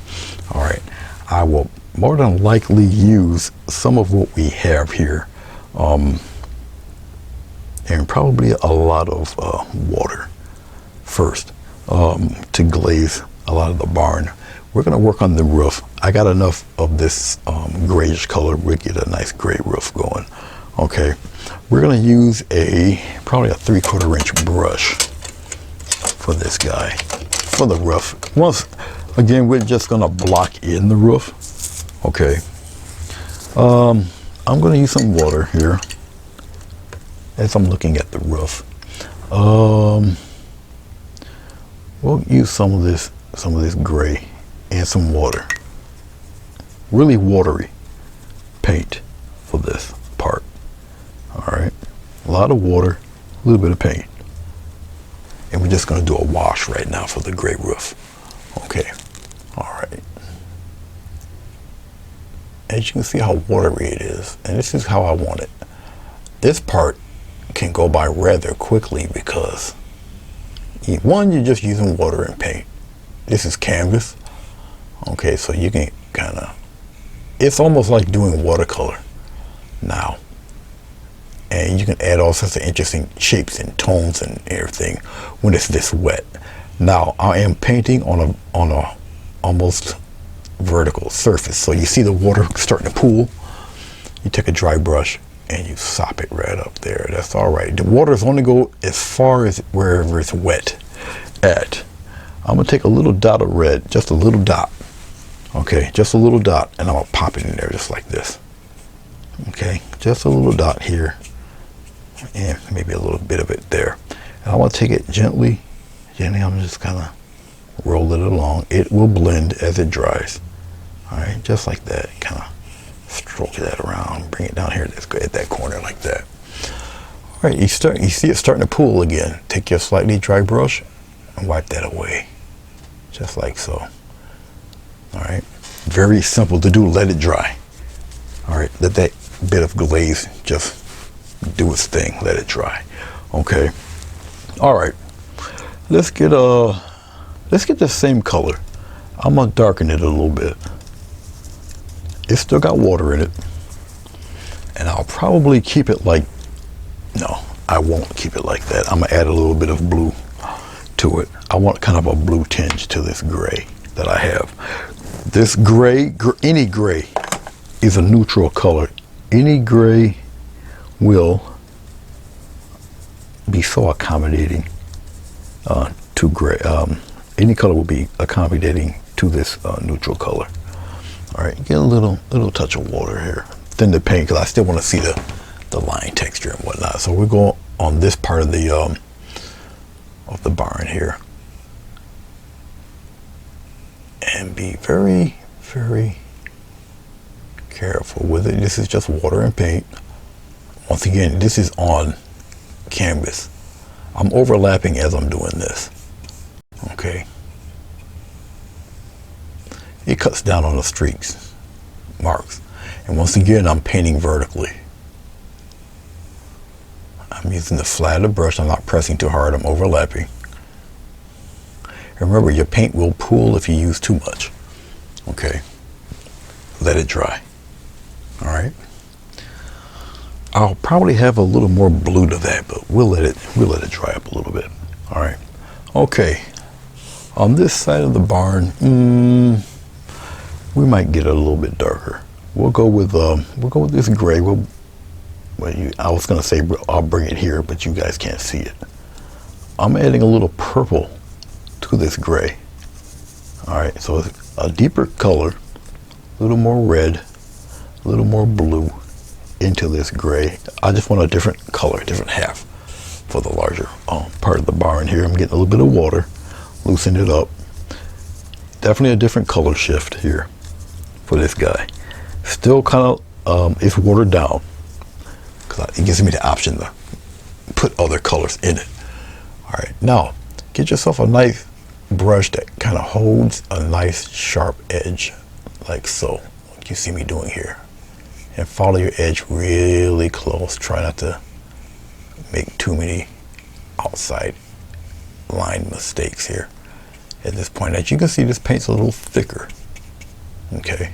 All right, I will more than likely use some of what we have here, and probably a lot of water first to glaze a lot of the barn. We're going to work on the roof. I got enough of this grayish color. We'll get a nice gray roof going. Okay, we're going to use probably a 3/4 inch brush for this guy, for the roof. Once again, we're just going to block in the roof. Okay, I'm going to use some water here as I'm looking at the roof. We'll use some of this gray and some water. Really watery paint for this part. All right, a lot of water, a little bit of paint, and we're just going to do a wash right now for the gray roof. Okay, all right. As you can see how watery it is, and this is how I want it. This part can go by rather quickly because one, you're just using water and paint. This is canvas. Okay, so you can kind of, it's almost like doing watercolor now. And you can add all sorts of interesting shapes and tones and everything when it's this wet. Now I am painting on a almost vertical surface. So you see the water starting to pool. You take a dry brush and you sop it right up there. That's all right. The water is only go as far as wherever it's wet at. I'm gonna take a little dot of red, just a little dot. Okay, just a little dot, and I'm gonna pop it in there just like this. Okay, just a little dot here, and maybe a little bit of it there. And I want to take it gently. I'm just kind of roll it along. It will blend as it dries. All right, just like that. Kind of stroke that around, bring it down here. Let's go at that corner like that. All right, you see it starting to pool again. Take your slightly dry brush and wipe that away, just like so. All right, very simple to do. Let it dry. All right, let that bit of glaze just do its thing. Let it dry. Okay. All right, let's get the same color. I'm gonna darken it a little bit. It's still got water in it, and I'll probably keep it like, no, I won't keep it like that. I'm gonna add a little bit of blue to it. I want kind of a blue tinge to this gray that I have. This gray, any gray is a neutral color. Any gray will be so accommodating to gray. Any color will be accommodating to this neutral color. All right, get a little touch of water here. Thin the paint because I still want to see the line texture and whatnot. So we're going on this part of the barn here, and be very, very careful with it. This is just water and paint. Once again, this is on canvas. I'm overlapping as I'm doing this. Okay. It cuts down on the streaks, marks. And once again, I'm painting vertically. I'm using the flat of the brush. I'm not pressing too hard. I'm overlapping. And remember, your paint will pool if you use too much. Okay. Let it dry. All right. I'll probably have a little more blue to that, but we'll let it dry up a little bit. All right. Okay. On this side of the barn, we might get it a little bit darker. We'll go with this gray. We'll Well, I was going to say I'll bring it here, but you guys can't see it. I'm adding a little purple to this gray. All right, so it's a deeper color, a little more red, a little more blue into this gray. I just want a different color, different half for the larger part of the barn here. I'm getting a little bit of water, loosen it up. Definitely a different color shift here for this guy. Still kind of, it's watered down because it gives me the option to put other colors in it. All right, now get yourself a nice brush that kind of holds a nice sharp edge like so, like you see me doing here, and follow your edge really close. Try not to make too many outside line mistakes here. At this point, as you can see, this paint's a little thicker, okay,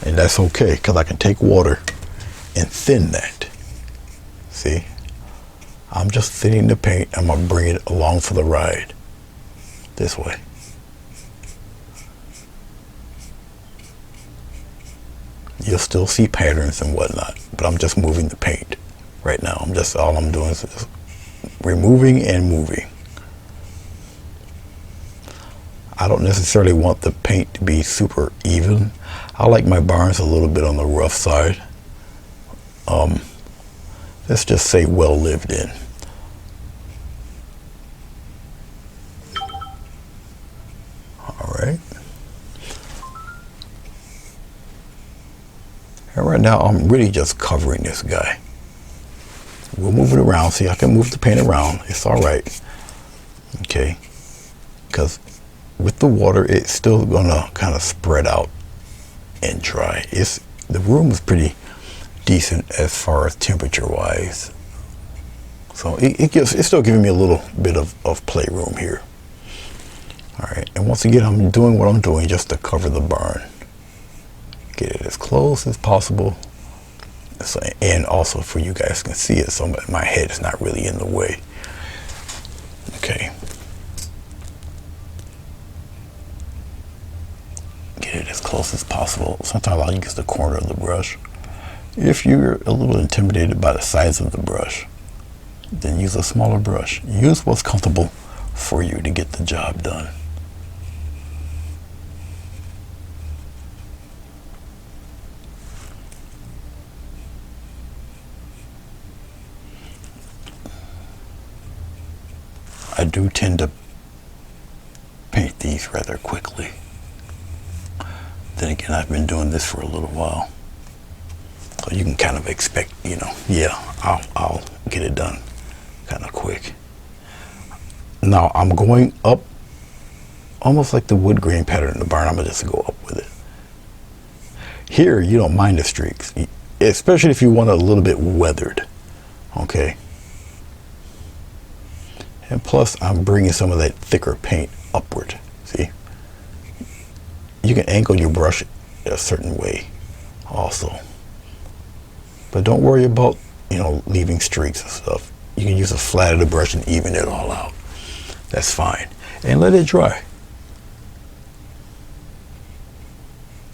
and that's okay because I can take water and thin that. See, I'm just thinning the paint. I'm gonna bring it along for the ride this way. You'll still see patterns and whatnot, but I'm just moving the paint right now. All I'm doing is just removing and moving. I don't necessarily want the paint to be super even. I like my barns a little bit on the rough side. Let's just say well lived in. All right. And right now I'm really just covering this guy. We'll move it around. See, I can move the paint around. It's all right. Okay. Because with the water, it's still gonna kind of spread out and dry. The room is pretty decent as far as temperature wise, so it's still giving me a little bit of playroom here. All right, and once again, I'm doing what I'm doing just to cover the barn, get it as close as possible, so, and also for you guys can see it, so my head is not really in the way. Okay. Get it as close as possible. Sometimes I'll use the corner of the brush. If you're a little intimidated by the size of the brush, then use a smaller brush. Use what's comfortable for you to get the job done. I do tend to paint these rather quickly. Then again, I've been doing this for a little while. So you can kind of expect, yeah, I'll get it done kind of quick. Now I'm going up almost like the wood grain pattern in the barn. I'm gonna just go up with it. Here, you don't mind the streaks, especially if you want it a little bit weathered, okay? And plus, I'm bringing some of that thicker paint upward, see? You can angle your brush a certain way also. But don't worry about, leaving streaks and stuff. You can use a flat of the brush and even it all out. That's fine. And let it dry.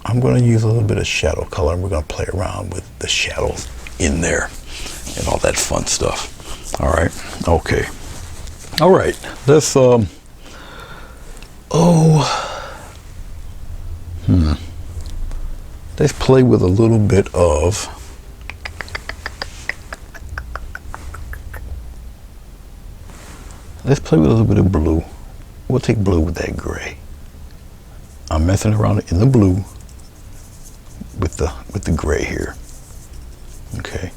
I'm going to use a little bit of shadow color, and we're going to play around with the shadows in there and all that fun stuff. All right. Okay. All right. Let's, let's play with a little bit of blue. We'll take blue with that gray. I'm messing around in the blue with the gray here. Okay.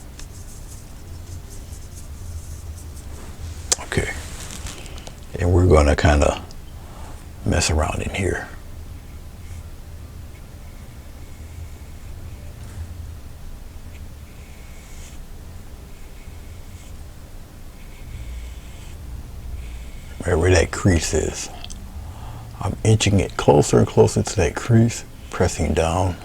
Okay. And we're going to kind of mess around in here. Right where that crease is, I'm inching it closer and closer to that crease, pressing down,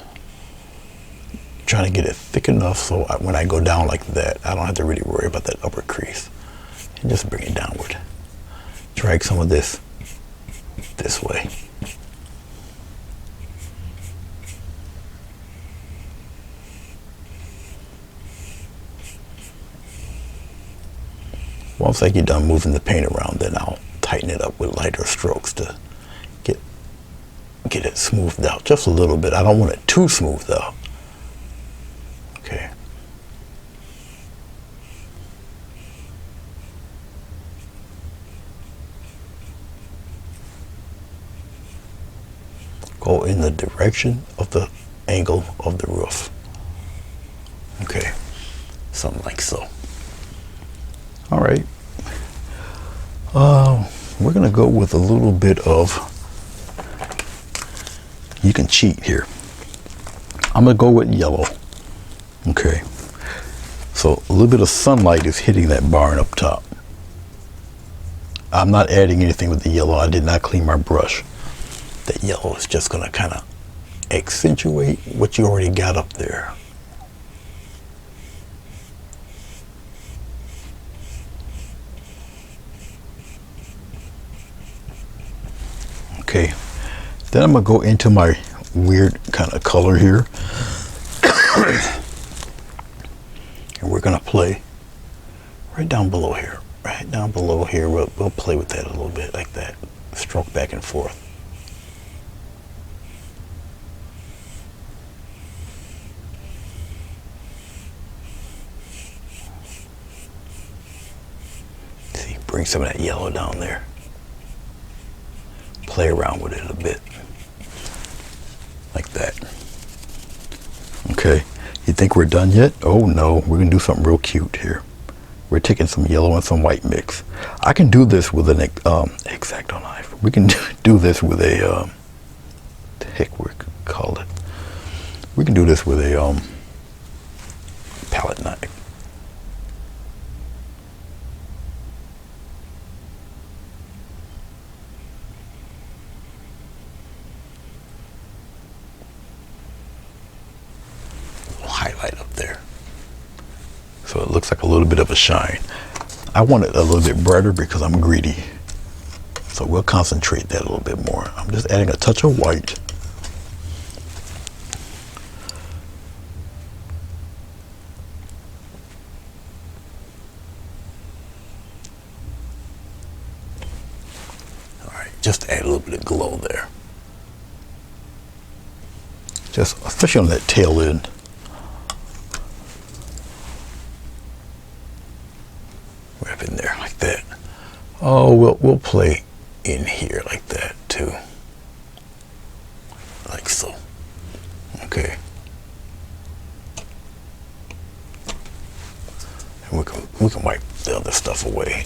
trying to get it thick enough so when I go down like that, I don't have to really worry about that upper crease, and just bring it downward. Drag some of this way. Once I get done moving the paint around, then I'll tighten it up with lighter strokes to get it smoothed out just a little bit. I don't want it too smoothed out. Okay. Go in the direction of the angle of the roof. Okay, something like so. All right. We're gonna go with a little bit of, you can cheat here. I'm gonna go with yellow. Okay. So a little bit of sunlight is hitting that barn up top. I'm not adding anything with the yellow. I did not clean my brush. That yellow is just gonna kind of accentuate what you already got up there. Okay, then I'm gonna go into my weird kind of color here. And we're gonna play right down below here. Right down below here, we'll play with that a little bit like that. Stroke back and forth. See, bring some of that yellow down there. Play around with it a bit. Like that. Okay. You think we're done yet? Oh no, we're gonna do something real cute here. We're taking some yellow and some white mix. I can do this with an X-Acto knife. We can do this with a the heck we call it. We can do this with a palette knife. Highlight up there so it looks like a little bit of a shine. I want it a little bit brighter because I'm greedy, so we'll concentrate that a little bit more. I'm just adding a touch of white. All right, just add a little bit of glow there, just especially on that tail end. Wrap in there like that. Oh, we'll play in here like that too, like so. Okay. And we can wipe the other stuff away.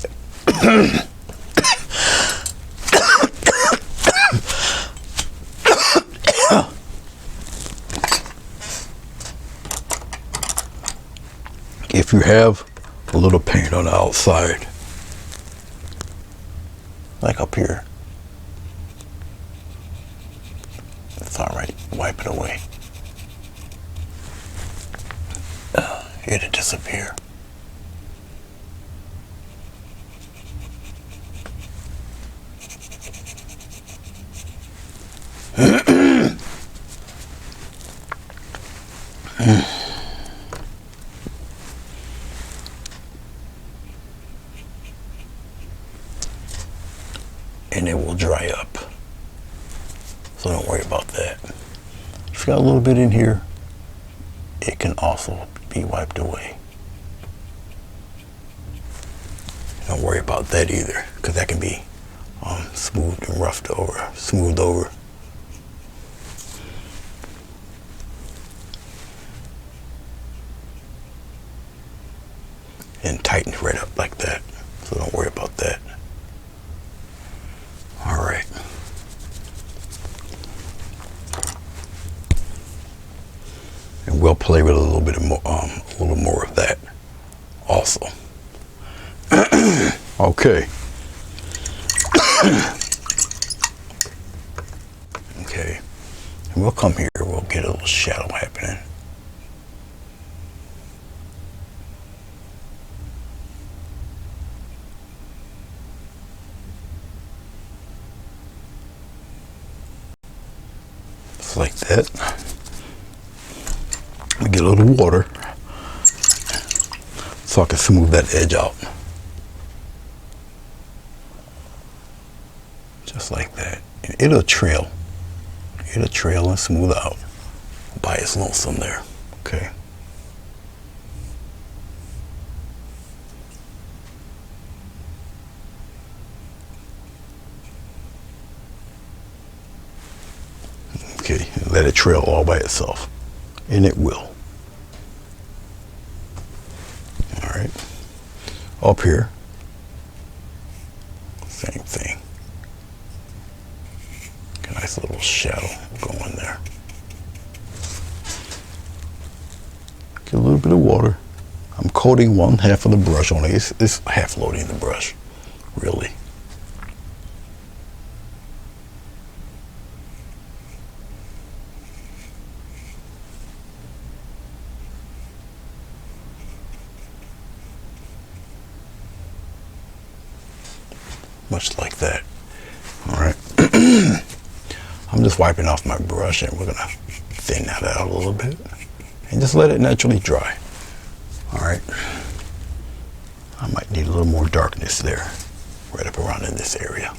If you have a little paint on the outside, like up here, that's all right. Wipe it away. It'll disappear. And it will dry up, so don't worry about that. If you got a little bit in here, it can also be wiped away. Don't worry about that either, because that can be smoothed and roughed over, smoothed over. And tightened right up like that, so don't worry about that. All right. And we'll play with a little bit more, a little more of that also. Okay. Okay. And we'll come here. We'll get a little shadow happening. Like that. We get a little water so I can smooth that edge out. just like that. And it'll trail and smooth out by its lonesome there. Okay. Okay, let it trail all by itself, and it will. All right, up here, same thing. A nice little shadow going there. Get a little bit of water. I'm coating one half of the brush only. It's half loading the brush, really. Much like that. All right. I'm just wiping off my brush, and we're gonna thin that out a little bit and just let it naturally dry. All right. I might need a little more darkness there, right up around in this area.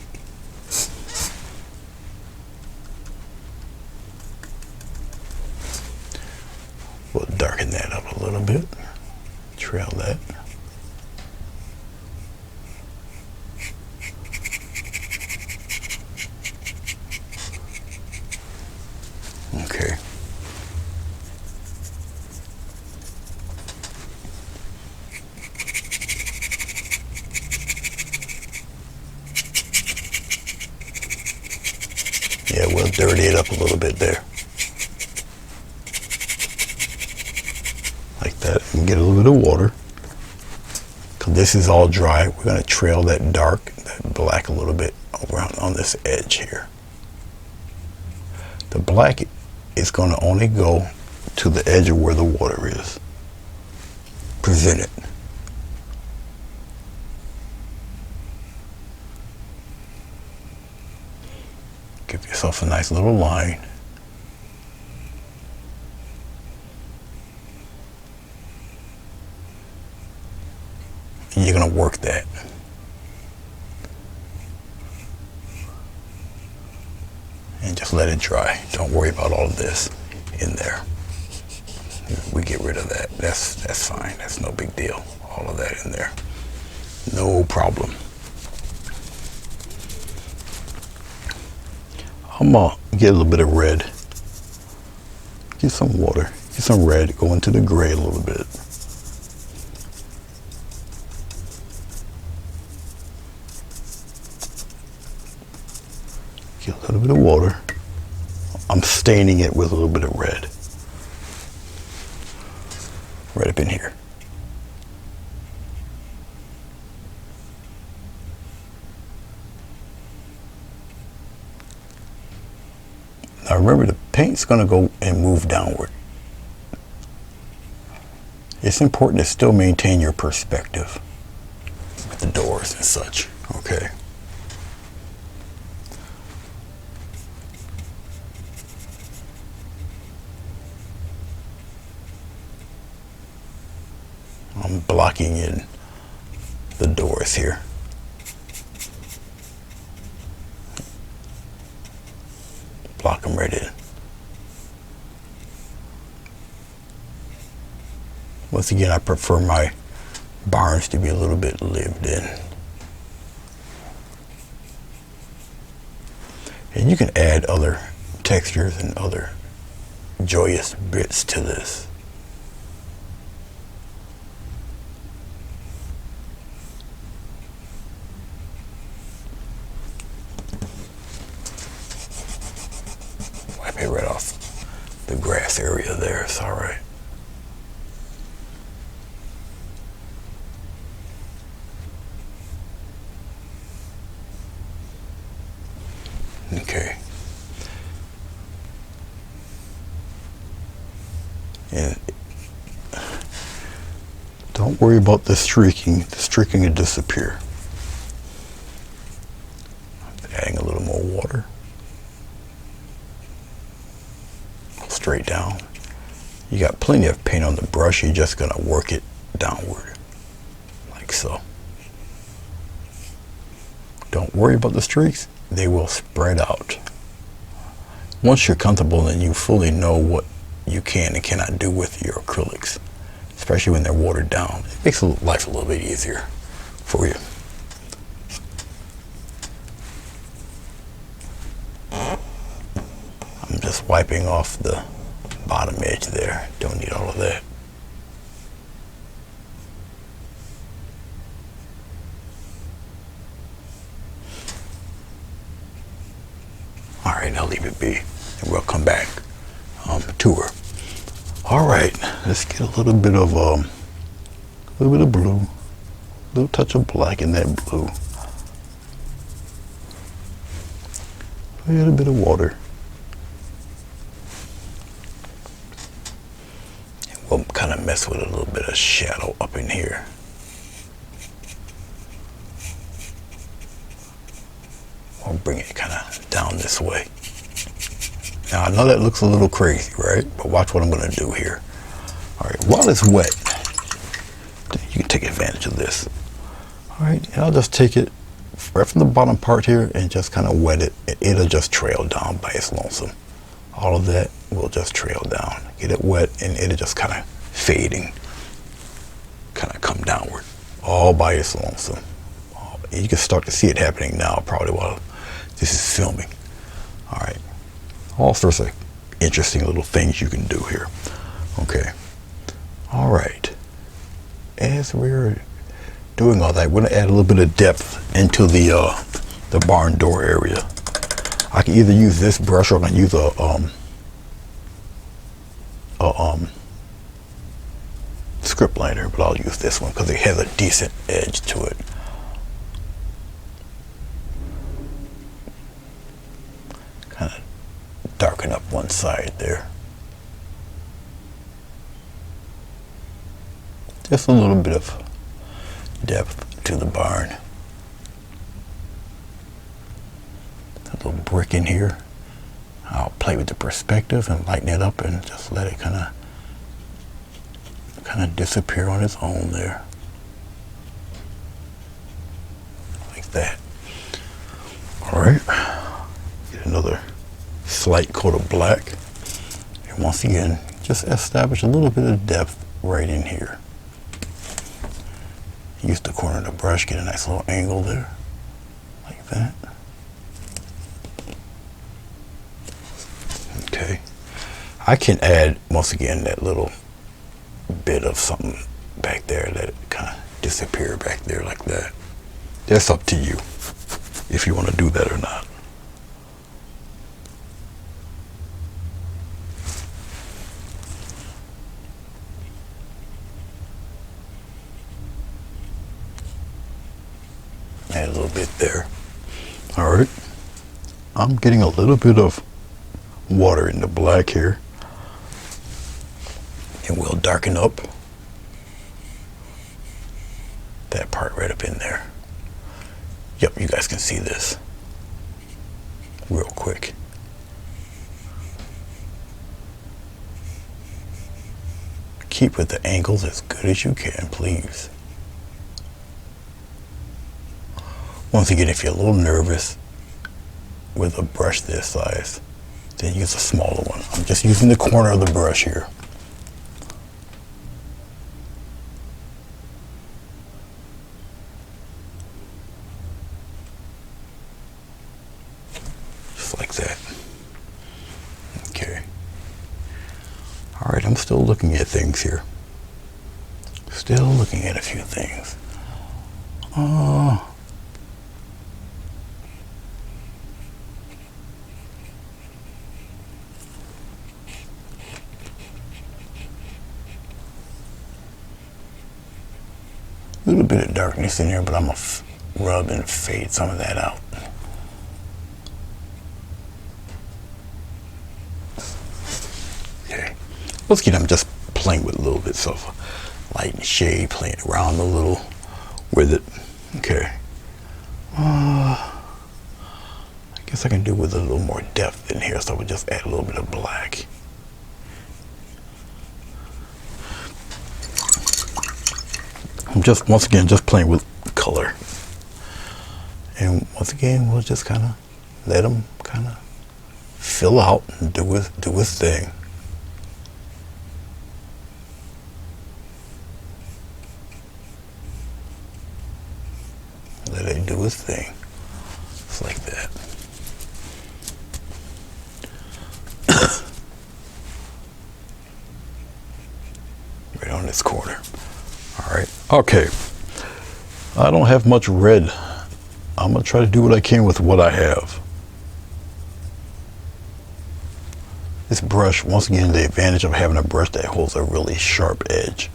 We'll darken that up a little bit. Trail that. Okay. Yeah, we'll dirty it up a little bit there. Like that. And get a little bit of water. Because this is all dry. We're going to trail that dark, that black a little bit around on this edge here. The black is going to only go to the edge of where the water is. Present it. Give yourself a nice little line. And you're going to work that. And just let it dry. Don't worry about all of this in there. We get rid of that. That's fine. That's no big deal. All of that in there. No problem. I'm gonna get a little bit of red. Get some water. Get some red. Go into the gray a little bit. Get a little bit of water. I'm staining it with a little bit of red. Right up in here. Now remember, the paint's going to go and move downward. It's important to still maintain your perspective with the doors and such, okay? I'm blocking in the doors here. Block them right in. Once again, I prefer my barns to be a little bit lived in. And you can add other textures and other joyous bits to this. Wipe it right off the grass area there. It's all right. Okay. And don't worry about the streaking. The streaking will disappear. Adding a little more water. Straight down. You got plenty of paint on the brush. You're just going to work it downward. Like so. Don't worry about the streaks. they will spread out. Once you're comfortable and you fully know what you can and cannot do with your acrylics, especially when they're watered down, it makes life a little bit easier for you. I'm just wiping off the bottom edge there. Don't need all of that. All right, I'll leave it be, and we'll come back to her. All right, let's get a little bit of blue, a little touch of black in that blue, a little bit of water. And we'll kind of mess with a little bit of shadow up in here. We'll bring it kind of down this way. Now I know that looks a little crazy, right? But watch what I'm going to do here. All right, while it's wet, you can take advantage of this. All right, and I'll just take it right from the bottom part here and just kind of wet it. It'll just trail down by its lonesome. All of that will just trail down. Get it wet and it'll just kind of fading, kind of come downward, all by its lonesome. You can start to see it happening now, probably while this is filming. All right, all sorts of interesting little things you can do here. Okay, all right. As we're doing all that, we're gonna add a little bit of depth into the barn door area. I can either use this brush or I can use a script liner, but I'll use this one because it has a decent edge to it. Kind of darken up one side there. Just a little bit of depth to the barn. A little brick in here. I'll play with the perspective and lighten it up and just let it kind of disappear on its own there. Like that. All right. Get another slight coat of black. And once again, just establish a little bit of depth right in here. Use the corner of the brush, get a nice little angle there. Like that. Okay. I can add, once again, that little bit of something back there, let it kind of disappear back there like that. That's up to you if you want to do that or not. Add a little bit there. All right. I'm getting a little bit of water in the black here. And we'll darken up that part right up in there. Yep, you guys can see this real quick. Keep with the angles as good as you can, please. Once again, if you're a little nervous with a brush this size, then use a smaller one. I'm just using the corner of the brush here. Just like that. Okay. All right, I'm still looking at things here. Still looking at a few things. A little bit of darkness in here, but I'm gonna rub and fade some of that out. Okay. Once again, I'm just playing with a little bit of light and shade, playing around a little with it. Okay. I guess I can do with a little more depth in here, so I would just add a little bit of black. I'm once again, just playing with color. And once again, we'll just kind of let him kind of fill out and do his thing. Let it do his thing. Just like that. Right on this corner. All right. Okay. I don't have much red. I'm going to try to do what I can with what I have. This brush, once again, the advantage of having a brush that holds a really sharp edge.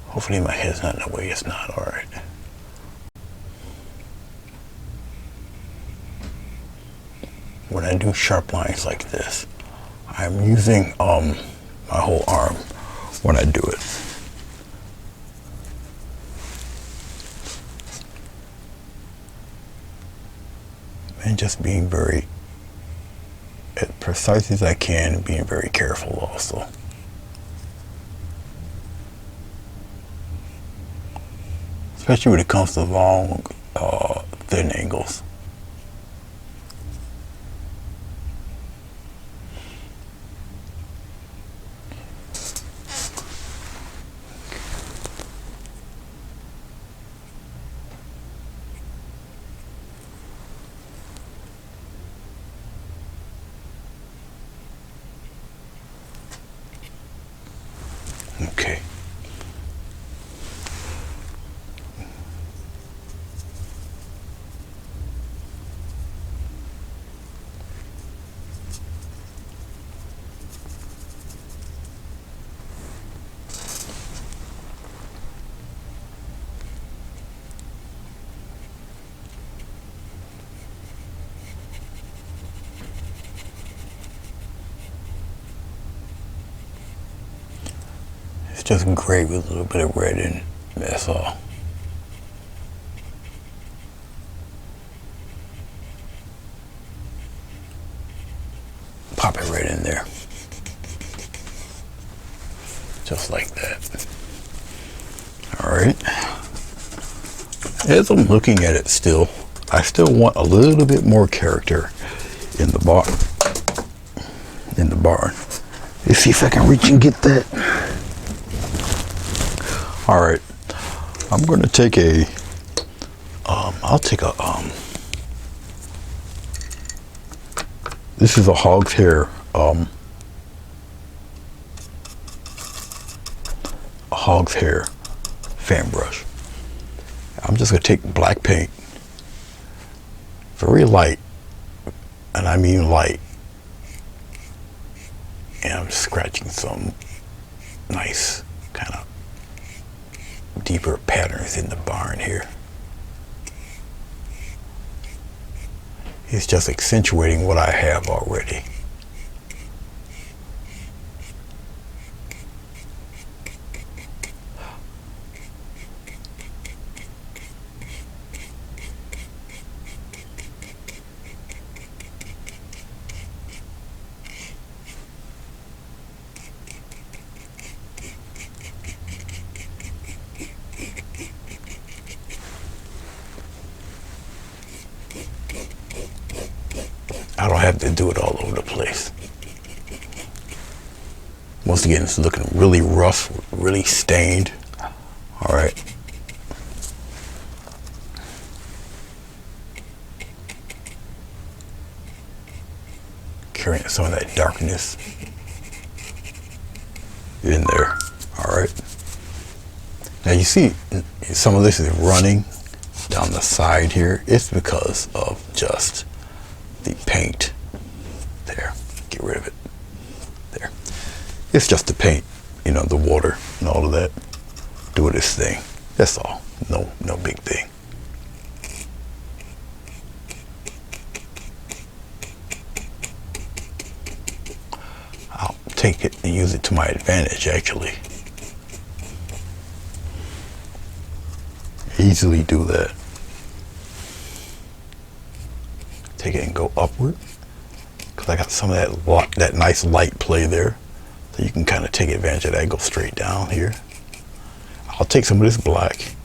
Hopefully my head's not in the way. It's not. All right. When I do sharp lines like this, I'm using my whole arm when I do it. And just being very, as precise as I can, and being very careful also. Especially when it comes to long, thin angles. Okay. It's just gray with a little bit of red in it, that's all. Pop it right in there. Just like that. Alright. As I'm looking at it still, I still want a little bit more character in the barn. Let's see if I can reach and get that. All right, I'm going to take a, I'll take a, this is a hog's hair, fan brush. I'm just going to take black paint, very light, and I mean light, and I'm scratching some nice kind of deeper patterns in the barn here. It's just accentuating what I have already. I don't have to do it all over the place. Once again, it's looking really rough, really stained. All right. Carrying some of that darkness in there. All right. Now you see some of this is running down the side here. It's because of just the paint. There, get rid of it. There. It's just the paint, you know, the water and all of that. Doing this thing. That's all. No big thing. take it and use it to my advantage, actually. Easily do that. Take it and go upward, because I got some of that nice light play there. So you can kind of take advantage of that and go straight down here. I'll take some of this black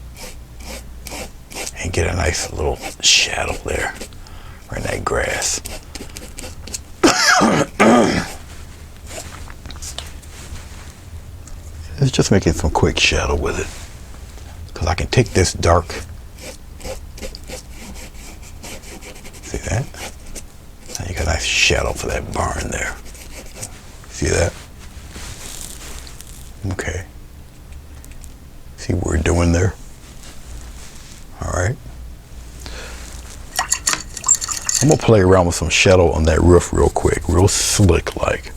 and get a nice little shadow there, right in that grass. It's just making some quick shadow with it, because I can take this dark, see that? Now you got a nice shadow for that barn there. See that? Okay. See what we're doing there? All right. I'm gonna play around with some shadow on that roof real quick, real slick like.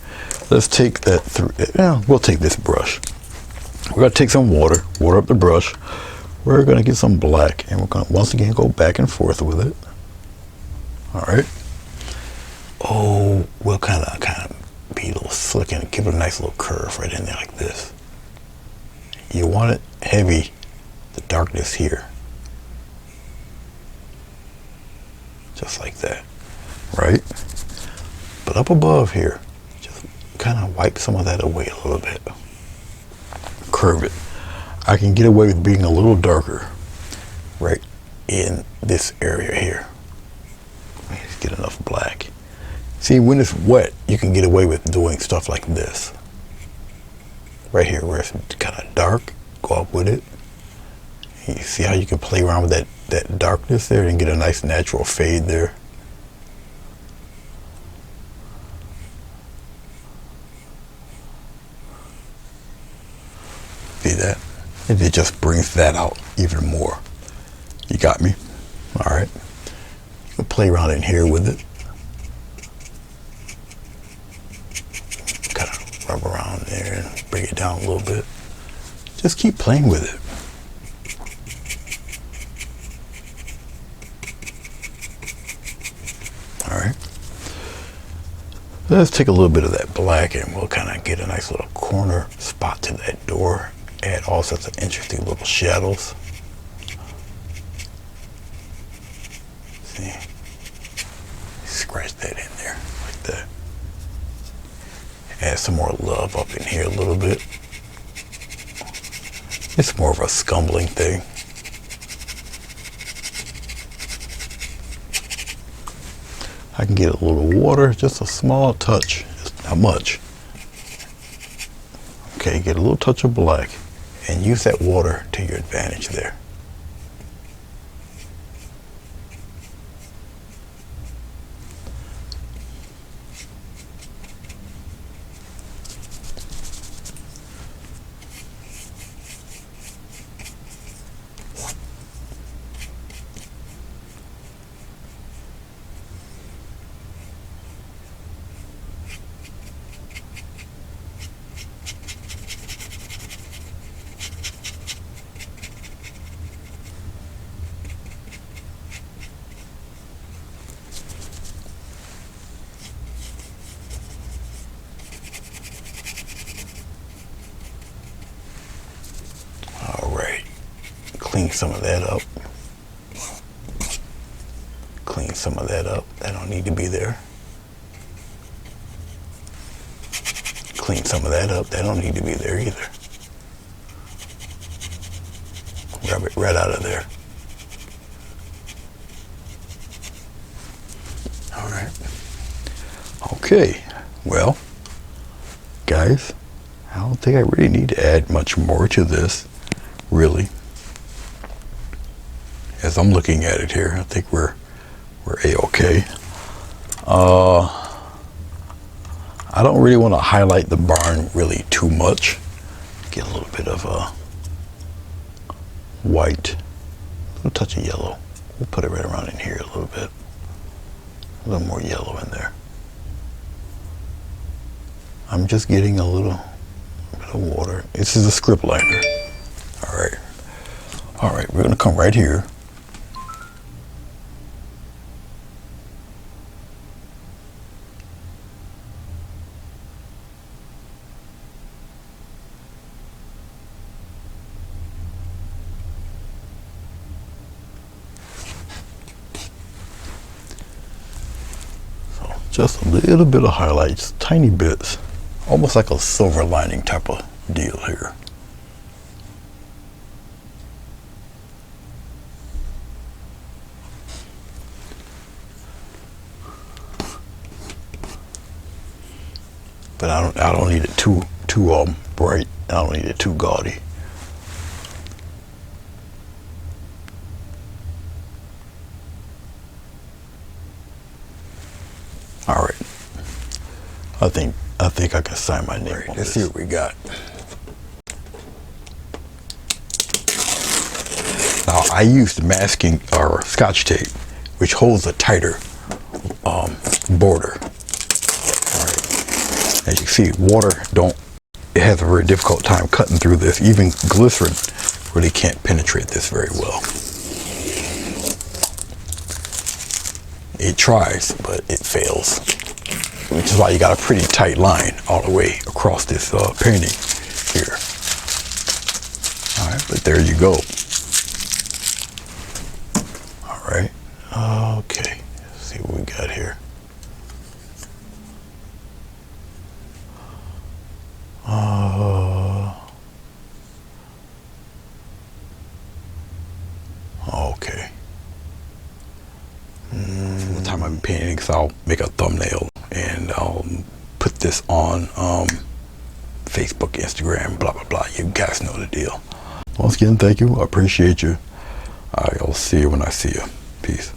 Let's take that through. Yeah, we'll take this brush. We're gonna take some water up the brush. We're gonna get some black, and we're gonna once again go back and forth with it. All right. Oh, we'll kind of be a little slick and give it a nice little curve right in there like this. You want it heavy, the darkness here. Just like that, right? But up above here, just kind of wipe some of that away a little bit. Curve it. I can get away with being a little darker right in this area here. Let's get enough black. See, when it's wet, you can get away with doing stuff like this. Right here where it's kind of dark, go up with it. You see how you can play around with that darkness there and get a nice natural fade there. See that? And it just brings that out even more. You got me? All right. You can play around in here with it. Kind of rub around there and bring it down a little bit. Just keep playing with it. All right. Let's take a little bit of that black and we'll kind of get a nice little corner spot to that door. Add all sorts of interesting little shadows. See? Scratch that in there like that. Add some more love up in here a little bit. It's more of a scumbling thing. I can get a little water, just a small touch, just not much. Okay, get a little touch of black and use that water to your advantage there. Clean some of that up. Clean some of that up. That don't need to be there. Clean some of that up. That don't need to be there either. Rub it right out of there. All right. Okay. Well, guys, I don't think I really need to add much more to this, really. As I'm looking at it here, I think we're A-okay. I don't really want to highlight the barn really too much. Get a little bit of white, a little touch of yellow. We'll put it right around in here a little bit. A little more yellow in there. I'm just getting a little bit of water. This is a script liner. All right. All right, we're gonna come right here. Just a little bit of highlights, tiny bits, almost like a silver lining type of deal here. But I don't need it too bright. I don't need it too gaudy. All right. I think I can sign my name on this. Let's see what we got. Now I used masking or Scotch tape, which holds a tighter border. All right. As you see, water it has a very difficult time cutting through this. Even glycerin really can't penetrate this very well. It tries, but it fails, which is why you got a pretty tight line all the way across this painting here. All right, but there you go. All right, okay, let's see what we got here. Okay. From the time I'm painting, so I'll make a thumbnail and I'll put this on Facebook, Instagram, blah, blah, blah. You guys know the deal. Once again, thank you. I appreciate you. I'll see you when I see you. Peace.